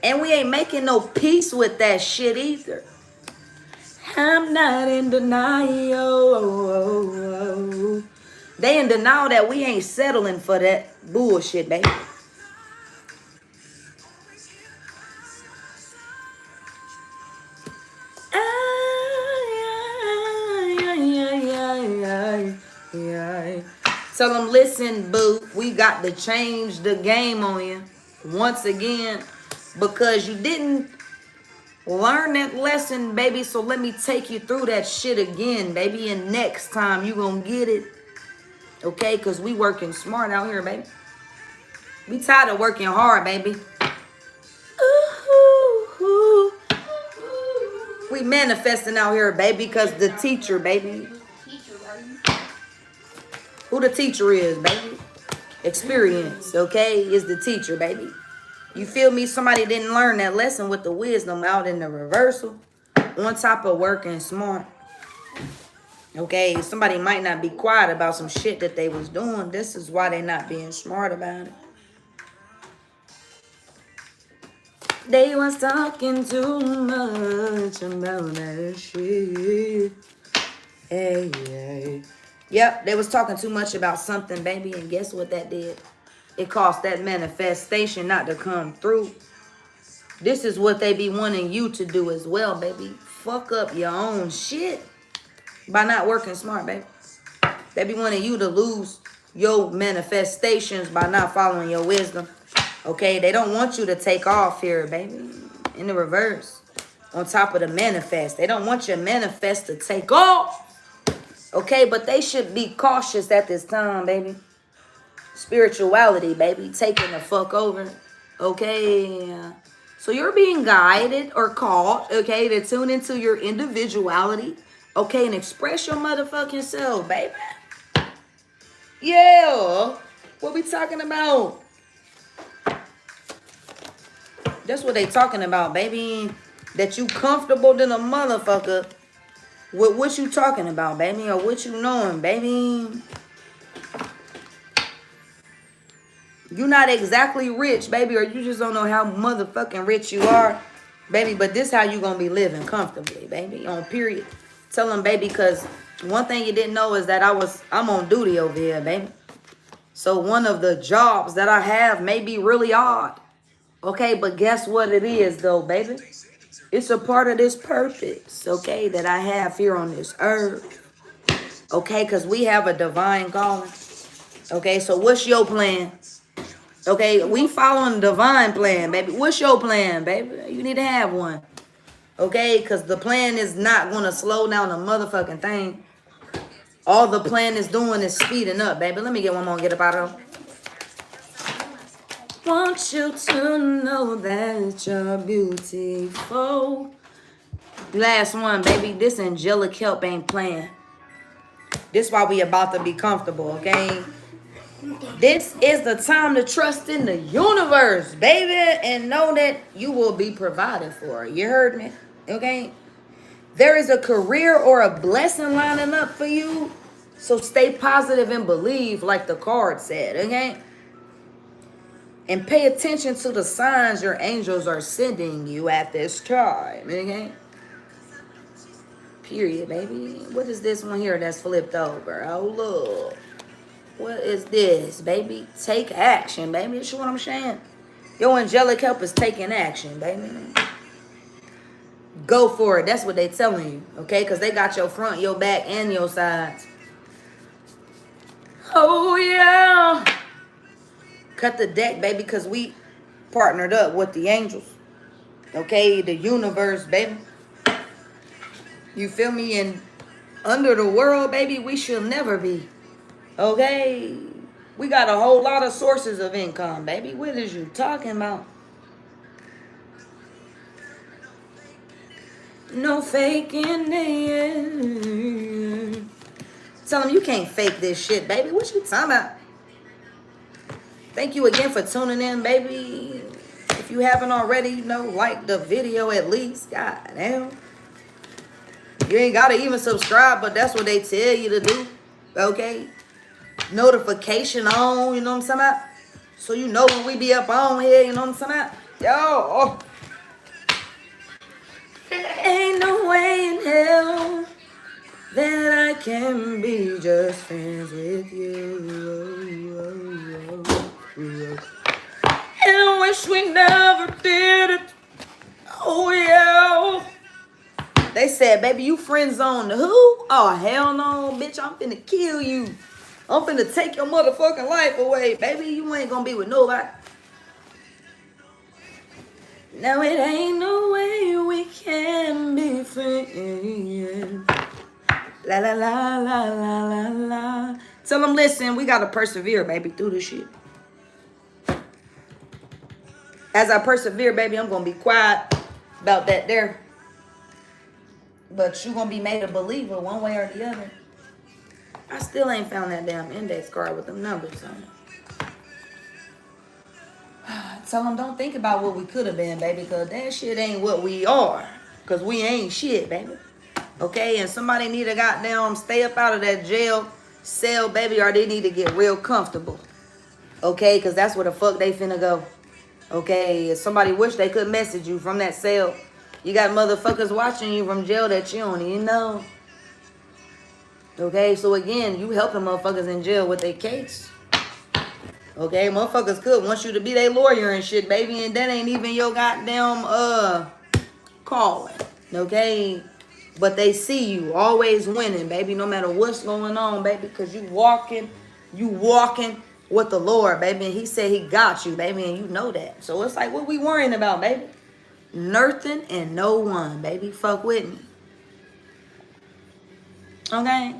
And we ain't making no peace with that shit either. I'm not in denial. They in denial that we ain't settling for that bullshit, baby. Tell them, listen, boo, we got to change the game on you once again because you didn't learn that lesson, baby. So let me take you through that shit again, baby. And next time you gonna get it, okay? Because we working smart out here, baby. We tired of working hard, baby. Ooh. We manifesting out here, baby, because the teacher, baby. Who the teacher is, baby? Experience, okay, is the teacher, baby. You feel me? Somebody didn't learn that lesson with the wisdom out in the reversal. On top of working smart. Okay, somebody might not be quiet about some shit that they was doing. This is why they not being smart about it. They was talking too much about that shit. Hey. Yep, they was talking too much about something, baby, and guess what that did? It caused that manifestation not to come through. This is what they be wanting you to do as well, baby. Fuck up your own shit by not working smart, baby. They be wanting you to lose your manifestations by not following your wisdom. Okay, they don't want you to take off here, baby. In the reverse. On top of the manifest. They don't want your manifest to take off. Okay, but they should be cautious at this time, baby. Spirituality, baby, taking the fuck over. Okay, so you're being guided or called, okay, to tune into your individuality, okay, and express your motherfucking self, baby. Yeah, what we talking about? That's what they talking about, baby. That you comfortable than a motherfucker. What you talking about, baby? Or what you knowing, baby? You not exactly rich, baby. Or you just don't know how motherfucking rich you are, baby. But this how you gonna be living comfortably, baby. On period. Tell them, baby, because one thing you didn't know is that I'm on duty over here, baby. So one of the jobs that I have may be really odd. Okay, but guess what it is, though, baby? It's a part of this purpose, okay, that I have here on this earth. Okay, because we have a divine calling. Okay, so what's your plan? Okay, we following the divine plan, baby. What's your plan, baby? You need to have one. Okay, because the plan is not going to slow down a motherfucking thing. All the plan is doing is speeding up, baby. Let me get one more and get up out of here. Want you to know that you're beautiful. Last one, baby. This angelic help ain't playing. This why we about to be comfortable, okay? This is the time to trust in the universe, baby, and know that you will be provided for. You heard me? Okay? There is a career or a blessing lining up for you. So stay positive and believe, like the card said, okay? And pay attention to the signs your angels are sending you at this time, okay? Period, baby. What is this one here that's flipped over? Oh, look. What is this, baby? Take action, baby. You see what I'm saying? Your angelic help is taking action, baby. Go for it. That's what they telling you, okay? Because they got your front, your back, and your sides. Oh, yeah. Cut the deck, baby, because we partnered up with the angels. Okay? The universe, baby. You feel me? And under the world, baby, we should never be. Okay? We got a whole lot of sources of income, baby. What is you talking about? No faking it. Tell them you can't fake this shit, baby. What you talking about? Thank you again for tuning in, baby. If you haven't already, like the video at least. God damn. You ain't got to even subscribe, but that's what they tell you to do. Okay? Notification on, you know what I'm talking about? So you know when we be up on here, you know what I'm talking about? Yo, oh. Ain't no way in hell that I can be just friends with you. And I wish we never did it. Oh, yeah. They said, baby, you friend zoned who? Oh, hell no, bitch. I'm finna kill you. I'm finna take your motherfucking life away. Baby, you ain't gonna be with nobody. No, it ain't no way we can be friends. La, la, la, la, la, la, la. Tell them, listen, we gotta persevere, baby, through this shit. As I persevere, baby, I'm gonna be quiet about that there. But you gonna be made a believer one way or the other. I still ain't found that damn index card with them numbers on it. Tell them don't think about what we could have been, baby, because that shit ain't what we are. Because we ain't shit, baby. Okay? And somebody need to goddamn stay up out of that jail cell, baby, or they need to get real comfortable. Okay? Because that's where the fuck they finna go. Okay? If somebody wish they could message you from that cell, you got motherfuckers watching you from jail that you don't even know. Okay? So again, you helping motherfuckers in jail with their case. Okay, motherfuckers could want you to be their lawyer and shit, baby, and that ain't even your goddamn calling. Okay, but they see you always winning, baby, no matter what's going on, baby, because you walking with the Lord, baby, and He said He got you, baby, and you know that. So it's like, what we worrying about, baby? Nothing and no one, baby. Fuck with me. Okay.